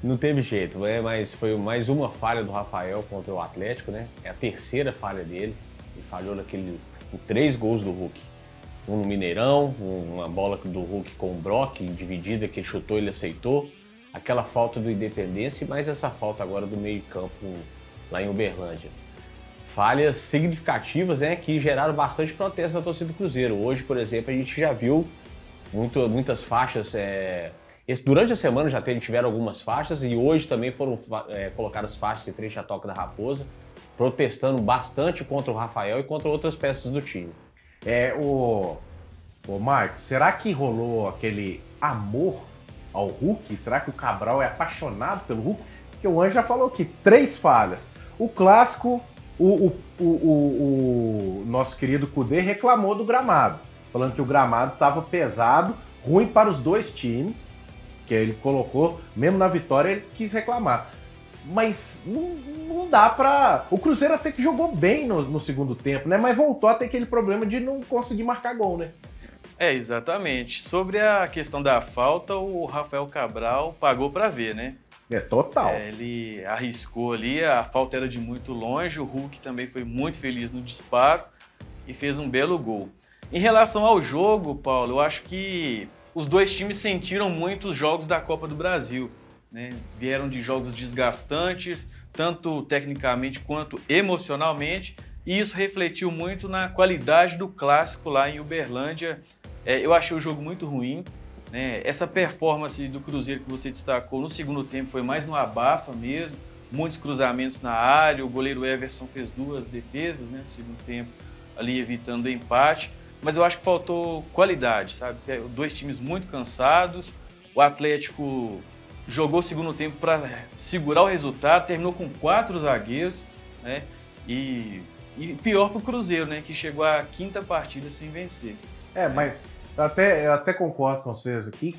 Não teve jeito, mas foi mais uma falha do Rafael contra o Atlético, né? É a terceira falha dele. Ele falhou em 3 gols do Hulk. Um no Mineirão, uma bola do Hulk com o Brock, dividida, que ele chutou, ele aceitou. Aquela falta do Independência e mais essa falta agora do meio-campo lá em Uberlândia. Falhas significativas, né, que geraram bastante protesto da torcida do Cruzeiro. Hoje, por exemplo, a gente já viu muitas faixas. Durante a semana já tiveram algumas faixas e hoje também foram colocadas faixas em frente à Toca da Raposa, protestando bastante contra o Rafael e contra outras peças do time. Ô Marcos, será que rolou aquele amor ao Hulk? Será que o Cabral é apaixonado pelo Hulk? Porque o Anjo já falou aqui, 3 falhas. O clássico, o nosso querido Cudê reclamou do gramado, falando que o gramado estava pesado, ruim para os 2 times, que ele colocou, mesmo na vitória ele quis reclamar. Mas não dá pra... O Cruzeiro até que jogou bem no segundo tempo, né? Mas voltou a ter aquele problema de não conseguir marcar gol, né? Exatamente. Sobre a questão da falta, o Rafael Cabral pagou pra ver, né? Total. Ele arriscou ali, a falta era de muito longe, o Hulk também foi muito feliz no disparo e fez um belo gol. Em relação ao jogo, Paulo, eu acho que os 2 times sentiram muito os jogos da Copa do Brasil, né? Vieram de jogos desgastantes, tanto tecnicamente quanto emocionalmente, e isso refletiu muito na qualidade do clássico lá em Uberlândia. Eu achei o jogo muito ruim, né? Essa performance do Cruzeiro que você destacou no segundo tempo foi mais no abafa mesmo, muitos cruzamentos na área, o goleiro Everson fez 2 defesas, né, no segundo tempo, ali evitando o empate, mas eu acho que faltou qualidade, sabe? 2 times muito cansados, o Atlético jogou o segundo tempo para segurar o resultado, terminou com 4 zagueiros, né? E pior para o Cruzeiro, né, que chegou à 5ª partida sem vencer. Mas eu até concordo com vocês aqui,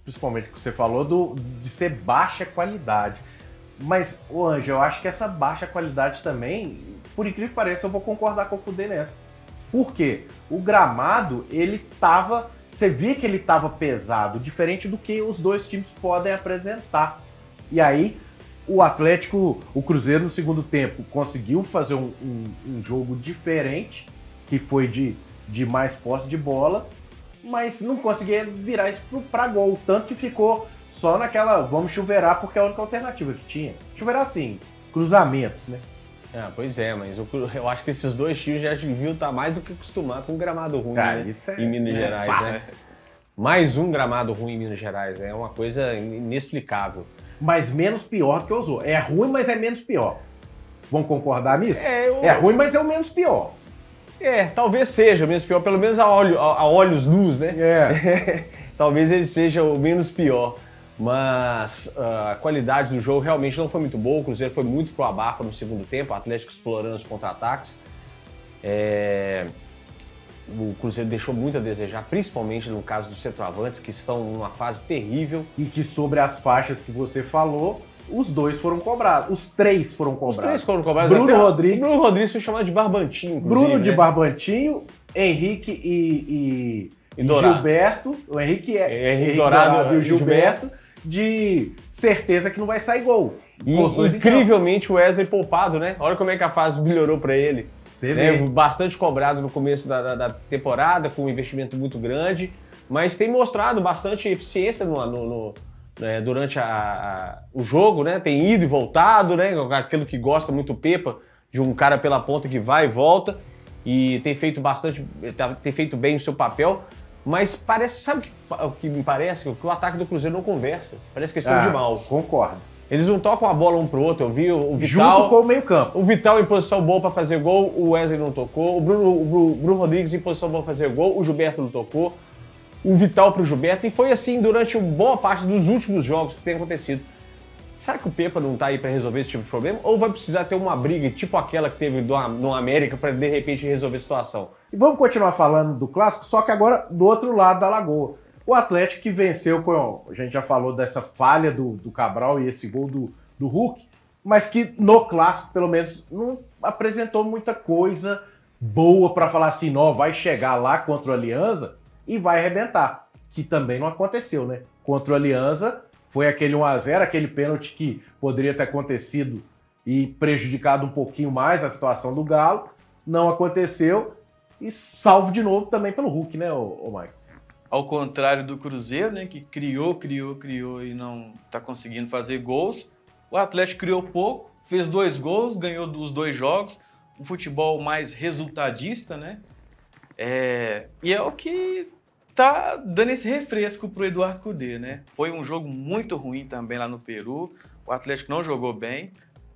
principalmente o que você falou de ser baixa qualidade. Mas, Anjo, eu acho que essa baixa qualidade também, por incrível que pareça, eu vou concordar com o Cudê nessa. Por quê? O gramado, você via que ele estava pesado, diferente do que os 2 times podem apresentar. E aí, o Cruzeiro no segundo tempo conseguiu fazer um jogo diferente, que foi de mais posse de bola, mas não conseguia virar isso para gol, tanto que ficou só naquela, vamos chuveirar, porque é a única alternativa que tinha. Chuveirar assim, cruzamentos, né? Pois é, mas eu acho que esses 2 times já deviam estar mais do que acostumados com um gramado ruim, né? Em Minas Gerais, né? Mais um gramado ruim em Minas Gerais, é uma coisa inexplicável. Mas menos pior que o Osô. É ruim, mas é menos pior. Vamos concordar nisso? É, É ruim, mas é o menos pior. Talvez seja o menos pior, pelo menos a olhos nus, né? Talvez ele seja o menos pior. Mas a qualidade do jogo realmente não foi muito boa. O Cruzeiro foi muito pro abafa no segundo tempo, o Atlético explorando os contra-ataques. O Cruzeiro deixou muito a desejar, principalmente no caso dos centroavantes, que estão numa fase terrível. E que sobre as faixas que você falou, os dois foram cobrados. Os três foram cobrados. Os três foram cobrados. Bruno Rodrigues. Bruno Rodrigues foi chamado de Barbantinho, inclusive. Bruno de né? Barbantinho, Henrique e Dourado. Gilberto. O Henrique Henrique Dourado e o Gilberto. De certeza que não vai sair gol. E incrivelmente o Wesley poupado, né? Olha como é que a fase melhorou para ele. Você vê. Bastante cobrado no começo da temporada, com um investimento muito grande, mas tem mostrado bastante eficiência durante o jogo, né? Tem ido e voltado, né? Aquilo que gosta muito o Pepa, de um cara pela ponta que vai e volta, e tem feito tem feito bem o seu papel. Mas parece, sabe o que me parece? Que o ataque do Cruzeiro não conversa. Parece que eles estão de mal. Concordo. Eles não tocam a bola um pro outro. Eu vi o Vital... Junto com o meio campo. O Vital em posição boa para fazer gol, o Wesley não tocou. O Bruno Rodrigues em posição boa para fazer gol, o Gilberto não tocou. O Vital pro Gilberto. E foi assim durante boa parte dos últimos jogos que tem acontecido. Será que o Pepa não tá aí para resolver esse tipo de problema? Ou vai precisar ter uma briga tipo aquela que teve no América para de repente resolver a situação? E vamos continuar falando do clássico, só que agora do outro lado da lagoa. O Atlético que venceu com... A gente já falou dessa falha do Cabral e esse gol do Hulk, mas que no clássico, pelo menos, não apresentou muita coisa boa para falar assim, não, vai chegar lá contra o Alianza e vai arrebentar. Que também não aconteceu, né? Contra o Alianza... Foi aquele 1-0, aquele pênalti que poderia ter acontecido e prejudicado um pouquinho mais a situação do Galo. Não aconteceu e salvo de novo também pelo Hulk, né, o Maicon? Ao contrário do Cruzeiro, né, que criou e não está conseguindo fazer gols, o Atlético criou pouco, fez 2 gols, ganhou os 2 jogos, um futebol mais resultadista, né? E é o que tá dando esse refresco pro Eduardo Cudê, né? Foi um jogo muito ruim também lá no Peru, o Atlético não jogou bem,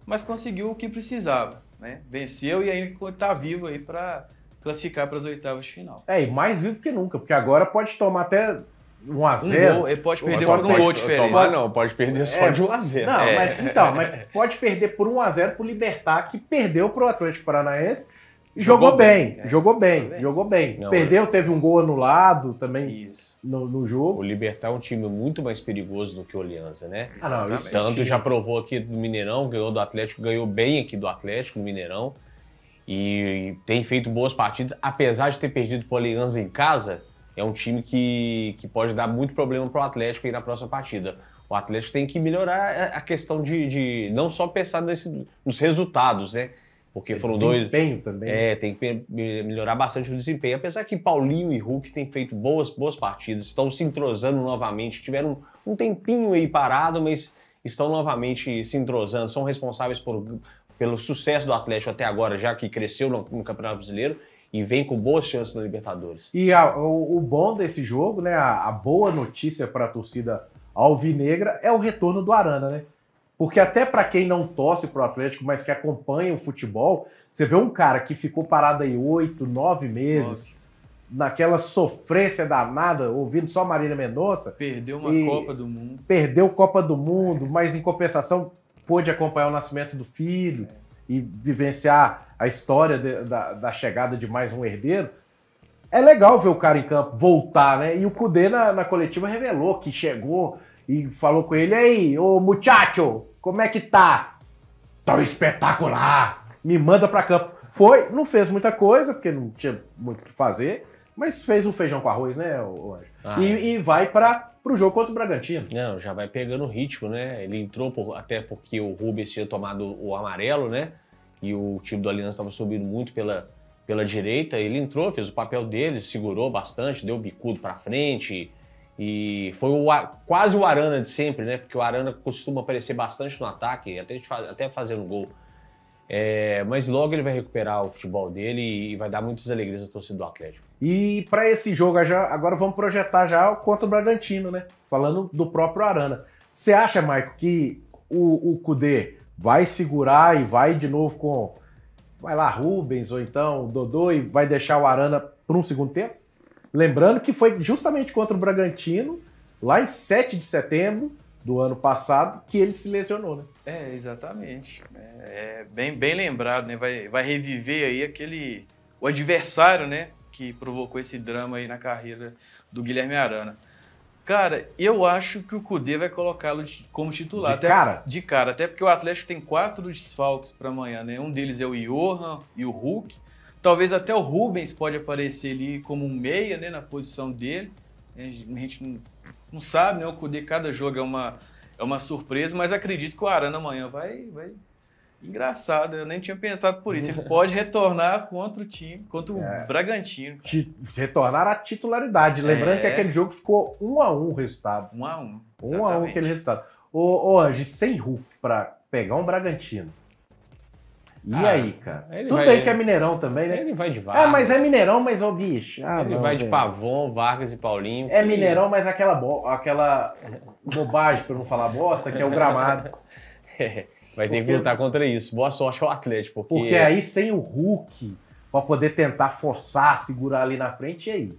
mas conseguiu o que precisava, né? Venceu e ainda tá vivo aí para classificar para as oitavas de final. E mais vivo que nunca, porque agora pode tomar até 1-0. Ele pode perder por um gol diferente. Pode perder só de 1-0. Não, mas pode perder por 1-0 pro Libertad, que perdeu pro Atlético Paranaense. Jogou bem. Não, perdeu, teve um gol anulado também no jogo. O Libertad é um time muito mais perigoso do que o Alianza, né? Tanto já provou aqui do Mineirão, ganhou do Atlético, ganhou bem aqui do Atlético no Mineirão. E tem feito boas partidas, apesar de ter perdido pro Alianza em casa, é um time que pode dar muito problema pro Atlético aí na próxima partida. O Atlético tem que melhorar a questão de não só pensar nos resultados, né? Porque foram desempenho também. Tem que melhorar bastante o desempenho. Apesar que Paulinho e Hulk têm feito boas partidas, estão se entrosando novamente, tiveram um tempinho aí parado, mas estão novamente se entrosando, são responsáveis pelo sucesso do Atlético até agora, já que cresceu no Campeonato Brasileiro e vem com boas chances na Libertadores. E o bom desse jogo, né, a boa notícia para a torcida alvinegra é o retorno do Arana, né? Porque até para quem não torce pro Atlético, mas que acompanha o futebol, você vê um cara que ficou parado aí 8, 9 meses, naquela sofrência danada, ouvindo só Marília Mendonça. Perdeu uma Copa do Mundo. Perdeu Copa do Mundo, mas em compensação pôde acompanhar o nascimento do filho e vivenciar a história da chegada de mais um herdeiro. É legal ver o cara em campo voltar, né? E o Cudê na coletiva revelou que chegou e falou com ele, aí, ô muchacho, como é que tá? Tá espetacular, me manda pra campo. Foi, não fez muita coisa, porque não tinha muito o que fazer, mas fez um feijão com arroz, né, o Anjo? E vai pro jogo contra o Bragantino. Não, já vai pegando o ritmo, né? Ele entrou até porque o Rubens tinha tomado o amarelo, né? E o time do Aliança estava subindo muito pela direita. Ele entrou, fez o papel dele, segurou bastante, deu o bicudo pra frente. E foi quase o Arana de sempre, né? Porque o Arana costuma aparecer bastante no ataque, até fazendo gol. Mas logo ele vai recuperar o futebol dele e vai dar muitas alegrias à torcida do Atlético. E para esse jogo, agora vamos projetar já contra o Bragantino, né? Falando do próprio Arana. Você acha, Maicon, que o Cudê vai segurar e vai de novo com, vai lá, Rubens ou então Dodô e vai deixar o Arana por um segundo tempo? Lembrando que foi justamente contra o Bragantino, lá em 7 de setembro do ano passado, que ele se lesionou, né? Exatamente. Bem lembrado, né? Vai reviver aí o adversário, né? Que provocou esse drama aí na carreira do Guilherme Arana. Cara, eu acho que o Kudê vai colocá-lo como titular. De cara, até porque o Atlético tem 4 desfalques para amanhã, né? Um deles é o Johan e o Hulk. Talvez até o Rubens pode aparecer ali como um meia, né? Na posição dele. A gente não sabe, né? O Kudê, cada jogo é uma surpresa, mas acredito que o Arana amanhã vai... Engraçado, eu nem tinha pensado por isso. Ele pode retornar contra o Bragantino. Retornar à titularidade. Lembrando que aquele jogo ficou 1-1 o resultado. 1-1. 1-1 aquele resultado. Ô Ange, sem Hulk pra pegar um Bragantino. E aí, cara? Tudo bem que é Mineirão também, né? Ele vai de Vargas. Mas é Mineirão, mas ô bicho. Ele vai de Pavon, Vargas e Paulinho. É Mineirão, mas aquela bobagem, pra não falar bosta, que é o gramado. Vai ter que lutar contra isso. Boa sorte ao Atlético. Porque aí sem o Hulk, pra poder tentar forçar, segurar ali na frente, e aí?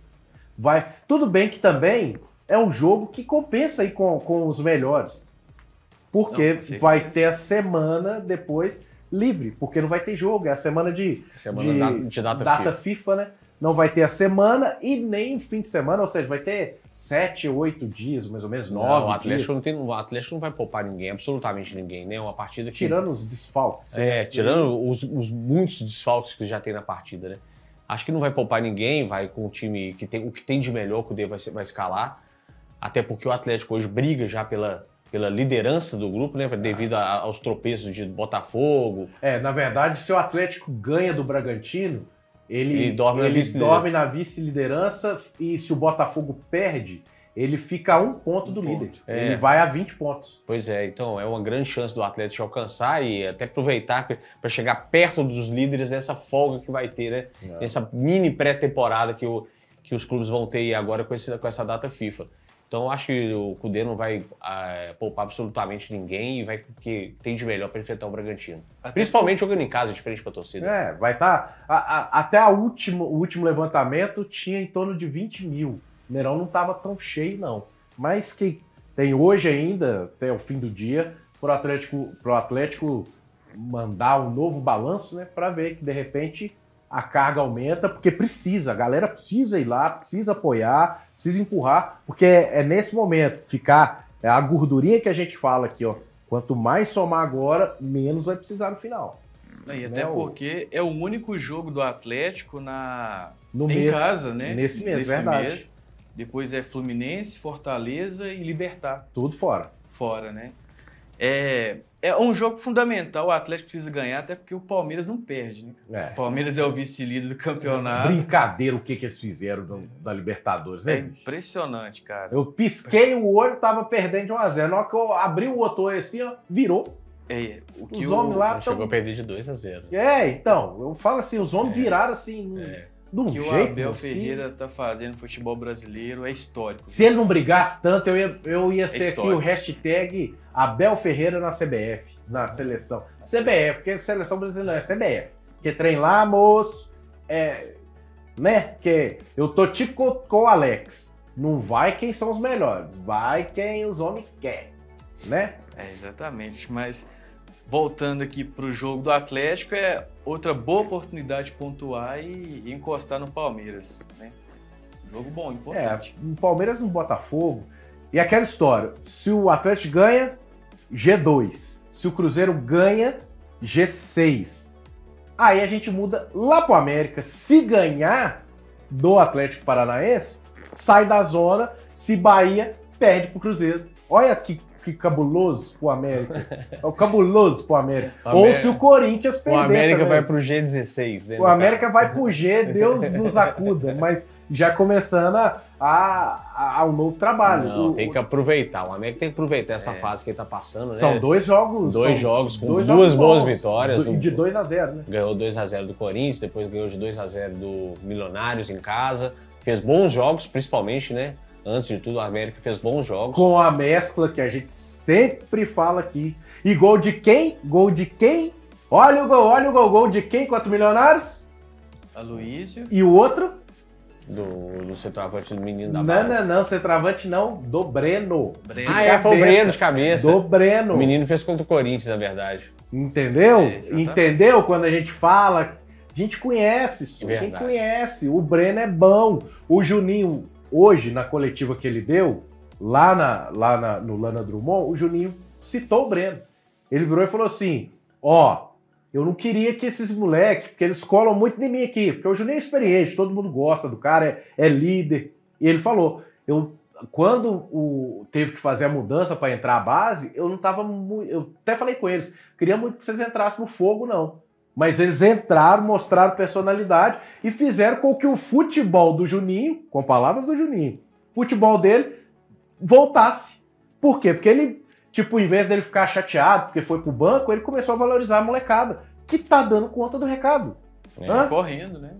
Tudo bem que também é um jogo que compensa aí com os melhores. Porque vai ter a semana depois livre, porque não vai ter jogo. É a semana de data FIFA, né? Não vai ter a semana e nem fim de semana, ou seja, vai ter 7, 8 dias, mais ou menos 9 dias. O Atlético não vai poupar ninguém, absolutamente ninguém, né? Uma partida que... Tirando os desfalques. Tirando os muitos desfalques que já tem na partida, né? Acho que não vai poupar ninguém, vai com o time que tem o que tem de melhor, que o D vai escalar. Até porque o Atlético hoje briga já pela liderança do grupo, né? Devido aos tropeços de Botafogo. Na verdade, se o Atlético ganha do Bragantino, ele dorme na vice-liderança e se o Botafogo perde, ele fica a 1 ponto do líder. Ele vai a 20 pontos. Pois é, então é uma grande chance do Atlético alcançar e até aproveitar para chegar perto dos líderes nessa folga que vai ter, né? Nessa mini pré-temporada que os clubes vão ter aí agora com essa data FIFA. Então, eu acho que o Kudê não vai poupar absolutamente ninguém e vai com o que tem de melhor para enfrentar o Bragantino. Principalmente jogando em casa, de frente para a torcida. Vai estar... Até o último levantamento tinha em torno de 20 mil. O Mineirão não estava tão cheio, não. Mas que tem hoje ainda, até o fim do dia, pro Atlético mandar um novo balanço, né? Para ver que, de repente, a carga aumenta, porque a galera precisa ir lá, precisa apoiar, precisa empurrar, porque é nesse momento ficar a gordurinha que a gente fala aqui, ó. Quanto mais somar agora, menos vai precisar no final. E até porque é o único jogo do Atlético em casa, né? Nesse mês, verdade. Mês. Depois é Fluminense, Fortaleza e Libertad. Tudo fora. Fora, né? É um jogo fundamental, o Atlético precisa ganhar, até porque o Palmeiras não perde, né? O Palmeiras é o vice-líder do campeonato. Brincadeira o que eles fizeram da Libertadores, né? É impressionante, cara. Eu pisquei o olho, tava perdendo de 1-0. Na hora que eu abri o outro olho assim, ó, virou. Os homens lá chegou a perder de 2-0. Então, eu falo assim, os homens viraram assim... O que o Abel Ferreira tá fazendo no futebol brasileiro é histórico. Se ele não brigasse tanto, eu ia ser aqui o hashtag Abel Ferreira na CBF, na seleção. CBF, porque seleção brasileira é CBF. Porque trem lá, moço, né? Que eu tô tipo com o Alex. Não vai quem são os melhores, vai quem os homens querem, né? Exatamente, mas... Voltando aqui para o jogo do Atlético, é outra boa oportunidade de pontuar e encostar no Palmeiras, né? Jogo bom, importante. O Palmeiras no Botafogo. E aquela história, se o Atlético ganha, G2. Se o Cruzeiro ganha, G6. Aí a gente muda lá pro América. Se ganhar do Atlético Paranaense, sai da zona. Se Bahia, perde pro Cruzeiro. Olha que cabuloso pro América. É o cabuloso pro América. Ou se o Corinthians perder. O América também vai pro G16, né? O América vai pro G, Deus nos acuda. Mas já começando a um novo trabalho. Não, tem que aproveitar. O América tem que aproveitar essa fase que ele tá passando, né? São 2 jogos. 2 jogos com duas boas vitórias. De 2-0, né? Ganhou 2-0 do Corinthians, depois ganhou de 2-0 do Milionários em casa. Fez bons jogos, principalmente, né? Antes de tudo, o América fez bons jogos. Com a mescla que a gente sempre fala aqui. E gol de quem? Gol de quem? Olha o gol. Gol de quem contra o Milionários? Aloísio. E o outro? Do centroavante do menino da base. Não, centroavante não. Do Breno. Foi o Breno de cabeça. Do Breno. O menino fez contra o Corinthians, na verdade. Entendeu? Exatamente. Entendeu? Quando a gente fala, a gente conhece isso. Verdade. Quem conhece? O Breno é bom. O Juninho, hoje, na coletiva que ele deu, no Lana Drummond, o Juninho citou o Breno. Ele virou e falou assim, eu não queria que esses moleques, porque eles colam muito de mim aqui, porque o Juninho é experiente, todo mundo gosta do cara, é líder. E ele falou, quando teve que fazer a mudança para entrar a base, eu não tava muito. Eu até falei com eles, queria muito que vocês entrassem no fogo, não. Mas eles entraram, mostraram personalidade e fizeram com que o futebol do Juninho, com palavras do Juninho, o futebol dele voltasse. Por quê? Porque ele, em vez dele ficar chateado porque foi pro banco, ele começou a valorizar a molecada, que tá dando conta do recado. Correndo, né?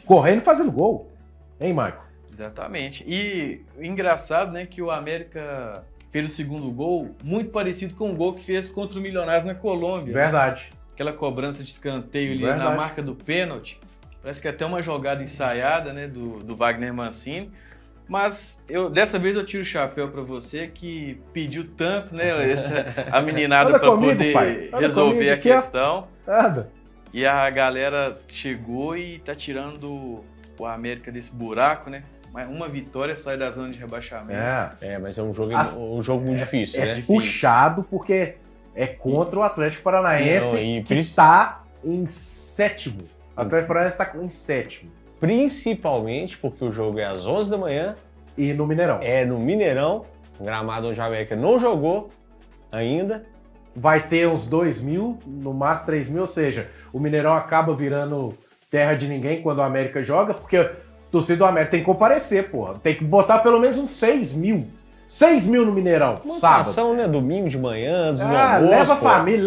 Correndo e fazendo gol. Hein, Marco? Exatamente. E o engraçado, né, que o América fez o segundo gol muito parecido com o gol que fez contra o Milionários na Colômbia. Verdade. Né? Aquela cobrança de escanteio ali Verdade. na marca do pênalti. Parece que até uma jogada ensaiada, né, do Wagner Mancini. Mas dessa vez eu tiro o chapéu para você que pediu tanto, né, a meninada para poder resolver a questão. Nada. E a galera chegou e tá tirando o América desse buraco, né? Uma vitória sai da zona de rebaixamento. Mas é um jogo muito difícil, né? Puxado porque é contra o Atlético Paranaense que isso está em sétimo. O Atlético Paranaense está em sétimo. Principalmente porque o jogo é às 11 da manhã. E no Mineirão. É no Mineirão, um gramado onde a América não jogou ainda. Vai ter uns 2.000, no máximo 3.000, ou seja, o Mineirão acaba virando terra de ninguém quando o América joga, porque o torcedor do América tem que comparecer, porra. Tem que botar pelo menos uns 6.000. 6.000 no Mineirão, sábado. Ação, né? Domingo de manhã, antes do almoço. Leva a família,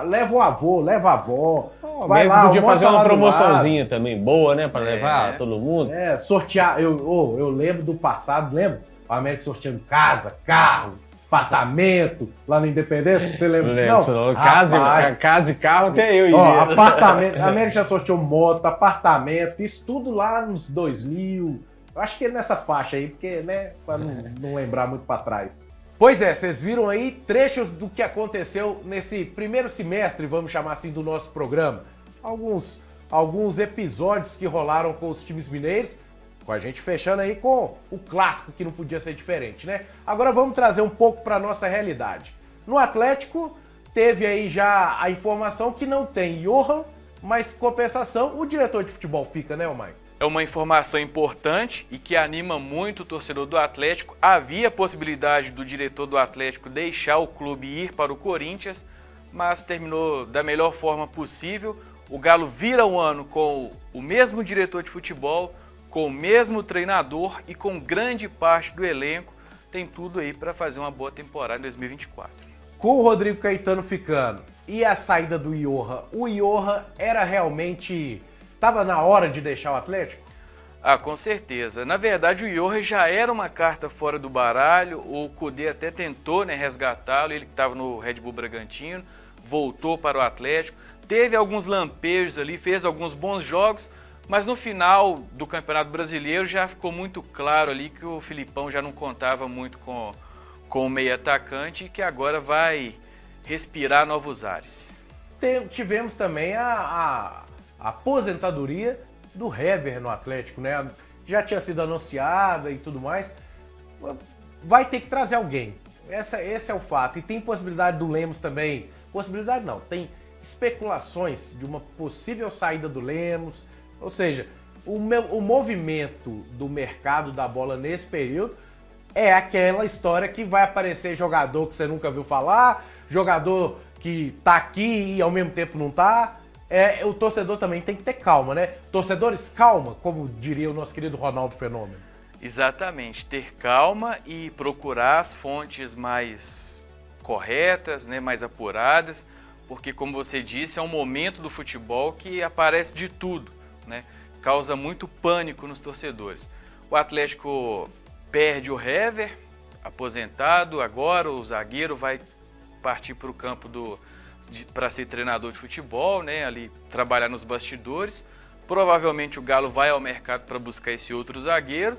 leva o avô, leva a avó. Vai lá, podia fazer uma promoçãozinha também boa, né? Pra levar todo mundo. Sortear. Eu lembro do passado, lembra? O América sorteando casa, carro, apartamento, lá na Independência. Você lembra disso, não? Casa e carro até eu iria. Apartamento. A América já sorteou moto, apartamento, isso tudo lá nos 2000. Eu acho que é nessa faixa aí, porque, né, pra não lembrar muito pra trás. Pois é, vocês viram aí trechos do que aconteceu nesse primeiro semestre, vamos chamar assim, do nosso programa. Alguns episódios que rolaram com os times mineiros, com a gente fechando aí com o clássico, que não podia ser diferente, né? Agora vamos trazer um pouco pra nossa realidade. No Atlético, teve aí já a informação que não tem Johan, mas em compensação, o diretor de futebol fica, né, Mike? É uma informação importante e que anima muito o torcedor do Atlético. Havia a possibilidade do diretor do Atlético deixar o clube e ir para o Corinthians, mas terminou da melhor forma possível. O Galo vira o ano com o mesmo diretor de futebol, com o mesmo treinador e com grande parte do elenco. Tem tudo aí para fazer uma boa temporada em 2024. Com o Rodrigo Caetano ficando e a saída do Johan, o Johan era realmente... Estava na hora de deixar o Atlético? Com certeza. Na verdade, o Johan já era uma carta fora do baralho. O Cudê até tentou, né, resgatá-lo. Ele que estava no Red Bull Bragantino, voltou para o Atlético. Teve alguns lampejos ali, fez alguns bons jogos, mas no final do Campeonato Brasileiro já ficou muito claro ali que o Filipão já não contava muito com o meio atacante e que agora vai respirar novos ares. Tivemos também a aposentadoria do Hever no Atlético, né? Já tinha sido anunciada e tudo mais. Vai ter que trazer alguém. Esse é o fato. E tem possibilidade do Lemos também. Possibilidade não, tem especulações de uma possível saída do Lemos. Ou seja, o movimento do mercado da bola nesse período é aquela história que vai aparecer jogador que você nunca viu falar, jogador que tá aqui e ao mesmo tempo não tá. O torcedor também tem que ter calma, né? Torcedores, calma, como diria o nosso querido Ronaldo Fenômeno. Exatamente, ter calma e procurar as fontes mais corretas, né, mais apuradas, porque, como você disse, é um momento do futebol que aparece de tudo, né? Causa muito pânico nos torcedores. O Atlético perde o Hever, aposentado, agora o zagueiro vai partir para o campo para ser treinador de futebol, né? Ali trabalhar nos bastidores. Provavelmente o Galo vai ao mercado para buscar esse outro zagueiro.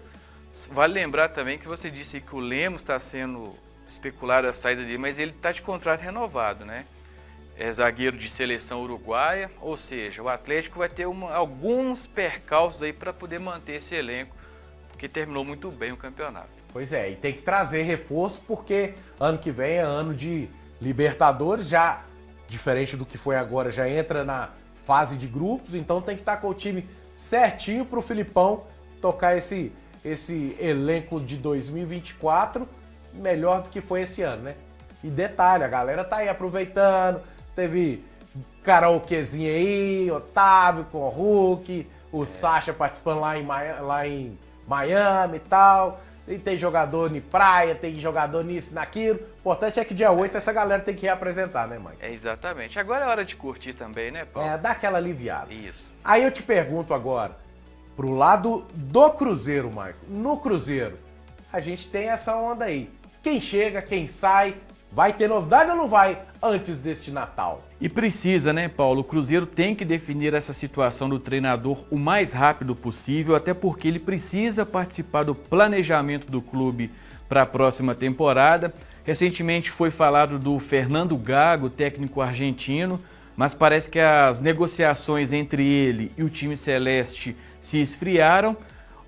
Vale lembrar também que você disse que o Lemos está sendo especulado a saída dele, mas ele está de contrato renovado, né? É zagueiro de seleção uruguaia, ou seja, o Atlético vai ter alguns percalços aí para poder manter esse elenco, porque terminou muito bem o campeonato. Pois é, e tem que trazer reforço porque ano que vem é ano de Libertadores, já diferente do que foi agora, já entra na fase de grupos, então tem que estar com o time certinho para o Filipão tocar esse elenco de 2024 melhor do que foi esse ano, né? E detalhe, a galera tá aí aproveitando, teve karaokezinho aí, Otávio com o Hulk, o Sacha participando lá em Miami e tal, e tem jogador em praia, tem jogador nisso e naquilo. O importante é que dia 8 essa galera tem que reapresentar, né, mãe? É, exatamente. Agora é hora de curtir também, né, Paulo? É, dá aquela aliviada. Isso. Aí eu te pergunto agora, pro lado do Cruzeiro, Marco, no Cruzeiro, a gente tem essa onda aí. Quem chega, quem sai, vai ter novidade ou não vai antes deste Natal? E precisa, né, Paulo? O Cruzeiro tem que definir essa situação do treinador o mais rápido possível, até porque ele precisa participar do planejamento do clube para a próxima temporada. Recentemente foi falado do Fernando Gago, técnico argentino, mas parece que as negociações entre ele e o time celeste se esfriaram.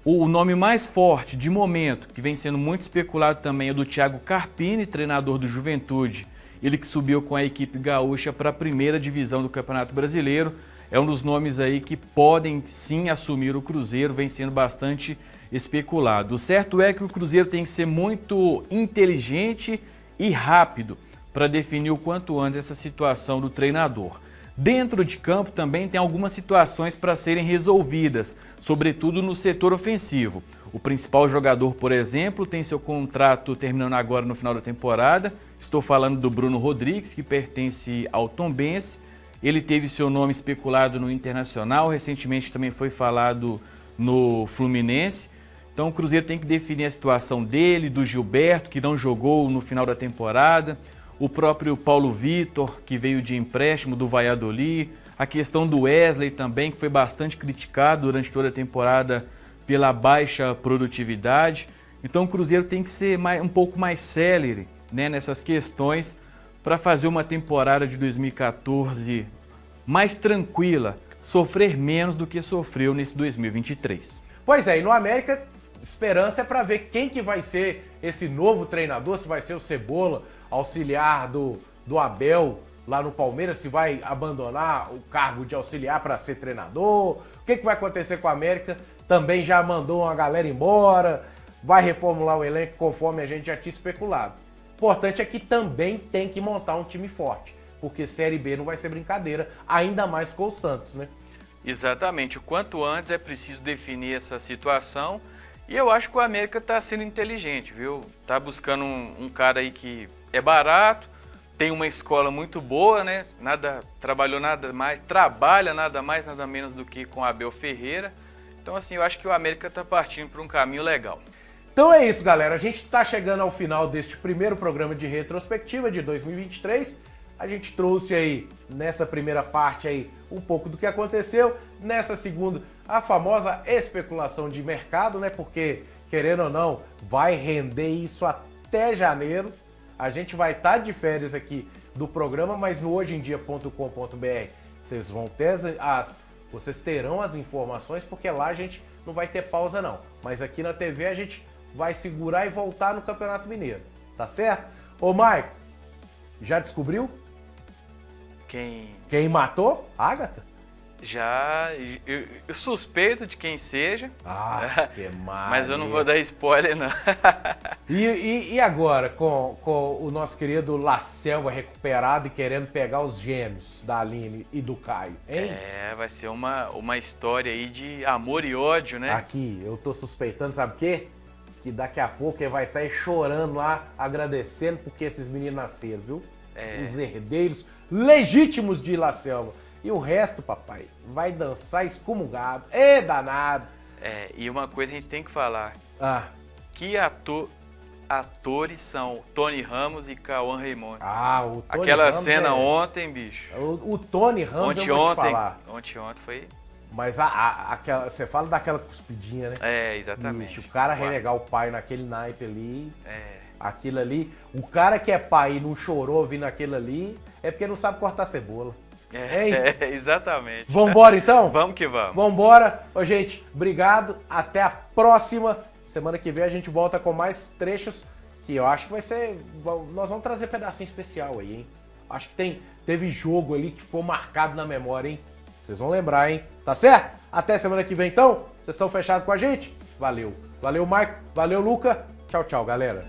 O nome mais forte de momento, que vem sendo muito especulado também, é do Thiago Carpini, treinador do Juventude. Ele que subiu com a equipe gaúcha para a primeira divisão do Campeonato Brasileiro. É um dos nomes aí que podem sim assumir o Cruzeiro, vem sendo bastante especulado. O certo é que o Cruzeiro tem que ser muito inteligente e rápido para definir o quanto antes essa situação do treinador. Dentro de campo também tem algumas situações para serem resolvidas, sobretudo no setor ofensivo. O principal jogador, por exemplo, tem seu contrato terminando agora no final da temporada. Estou falando do Bruno Rodrigues, que pertence ao Tombense. Ele teve seu nome especulado no Internacional, recentemente também foi falado no Fluminense. Então o Cruzeiro tem que definir a situação dele, do Gilberto, que não jogou no final da temporada. O próprio Paulo Vitor, que veio de empréstimo do Valladolid, a questão do Wesley também, que foi bastante criticado durante toda a temporada pela baixa produtividade. Então o Cruzeiro tem que ser um pouco mais célere, né, nessas questões para fazer uma temporada de 2014 mais tranquila, sofrer menos do que sofreu nesse 2023. Pois é, e no América, esperança é para ver quem que vai ser esse novo treinador, se vai ser o Cebola, auxiliar do Abel lá no Palmeiras, se vai abandonar o cargo de auxiliar para ser treinador, o que vai acontecer com o América, também já mandou uma galera embora, vai reformular o elenco conforme a gente já tinha especulado. O importante é que também tem que montar um time forte, porque Série B não vai ser brincadeira, ainda mais com o Santos, né? Exatamente, o quanto antes é preciso definir essa situação. E eu acho que o América está sendo inteligente, viu? Tá buscando um cara aí que é barato, tem uma escola muito boa, né? Trabalha nada mais, nada menos do que com Abel Ferreira. Então, assim, eu acho que o América está partindo para um caminho legal. Então é isso, galera. A gente está chegando ao final deste primeiro programa de retrospectiva de 2023. A gente trouxe aí, nessa primeira parte aí, um pouco do que aconteceu. Nessa segunda, a famosa especulação de mercado, né? Porque, querendo ou não, vai render isso até janeiro. A gente vai estar de férias aqui do programa, mas no hojeemdia.com.br vocês terão as informações, porque lá a gente não vai ter pausa não. Mas aqui na TV a gente vai segurar e voltar no Campeonato Mineiro, tá certo? Ô, Maico, já descobriu? Quem matou? Agatha? Já, eu suspeito de quem seja. Ah, que maravilha. Mas eu não vou dar spoiler, não. E agora, com o nosso querido La Selva recuperado e querendo pegar os gêmeos da Aline e do Caio, hein? É, vai ser uma história aí de amor e ódio, né? Aqui, eu tô suspeitando, sabe o quê? Que daqui a pouco ele vai estar aí chorando lá, agradecendo porque esses meninos nasceram, viu? É. Os herdeiros legítimos de La Selva. E o resto, papai, vai dançar excomungado. É danado. É, e uma coisa a gente tem que falar. que atores são Tony Ramos e Cauã Raymond. Ah, o Tony Aquela Ramos cena ontem, bicho. O Tony Ramos, eu vou te falar. Ontem foi... Mas aquela, você fala daquela cuspidinha, né? É, exatamente. Bicho, o cara renegar o pai naquele naipe ali, É. aquilo ali. O cara que é pai e não chorou vindo aquilo ali, é porque não sabe cortar cebola. Exatamente. Vambora então? Vamos que vamos. Vambora. Ô, gente, obrigado. Até a próxima. Semana que vem a gente volta com mais trechos que eu acho que vai ser... Nós vamos trazer pedacinho especial aí, hein? Acho que teve jogo ali que ficou marcado na memória, hein? Vocês vão lembrar, hein? Tá certo? Até semana que vem, então. Vocês estão fechados com a gente? Valeu. Valeu, Maico. Valeu, Luca. Tchau, tchau, galera.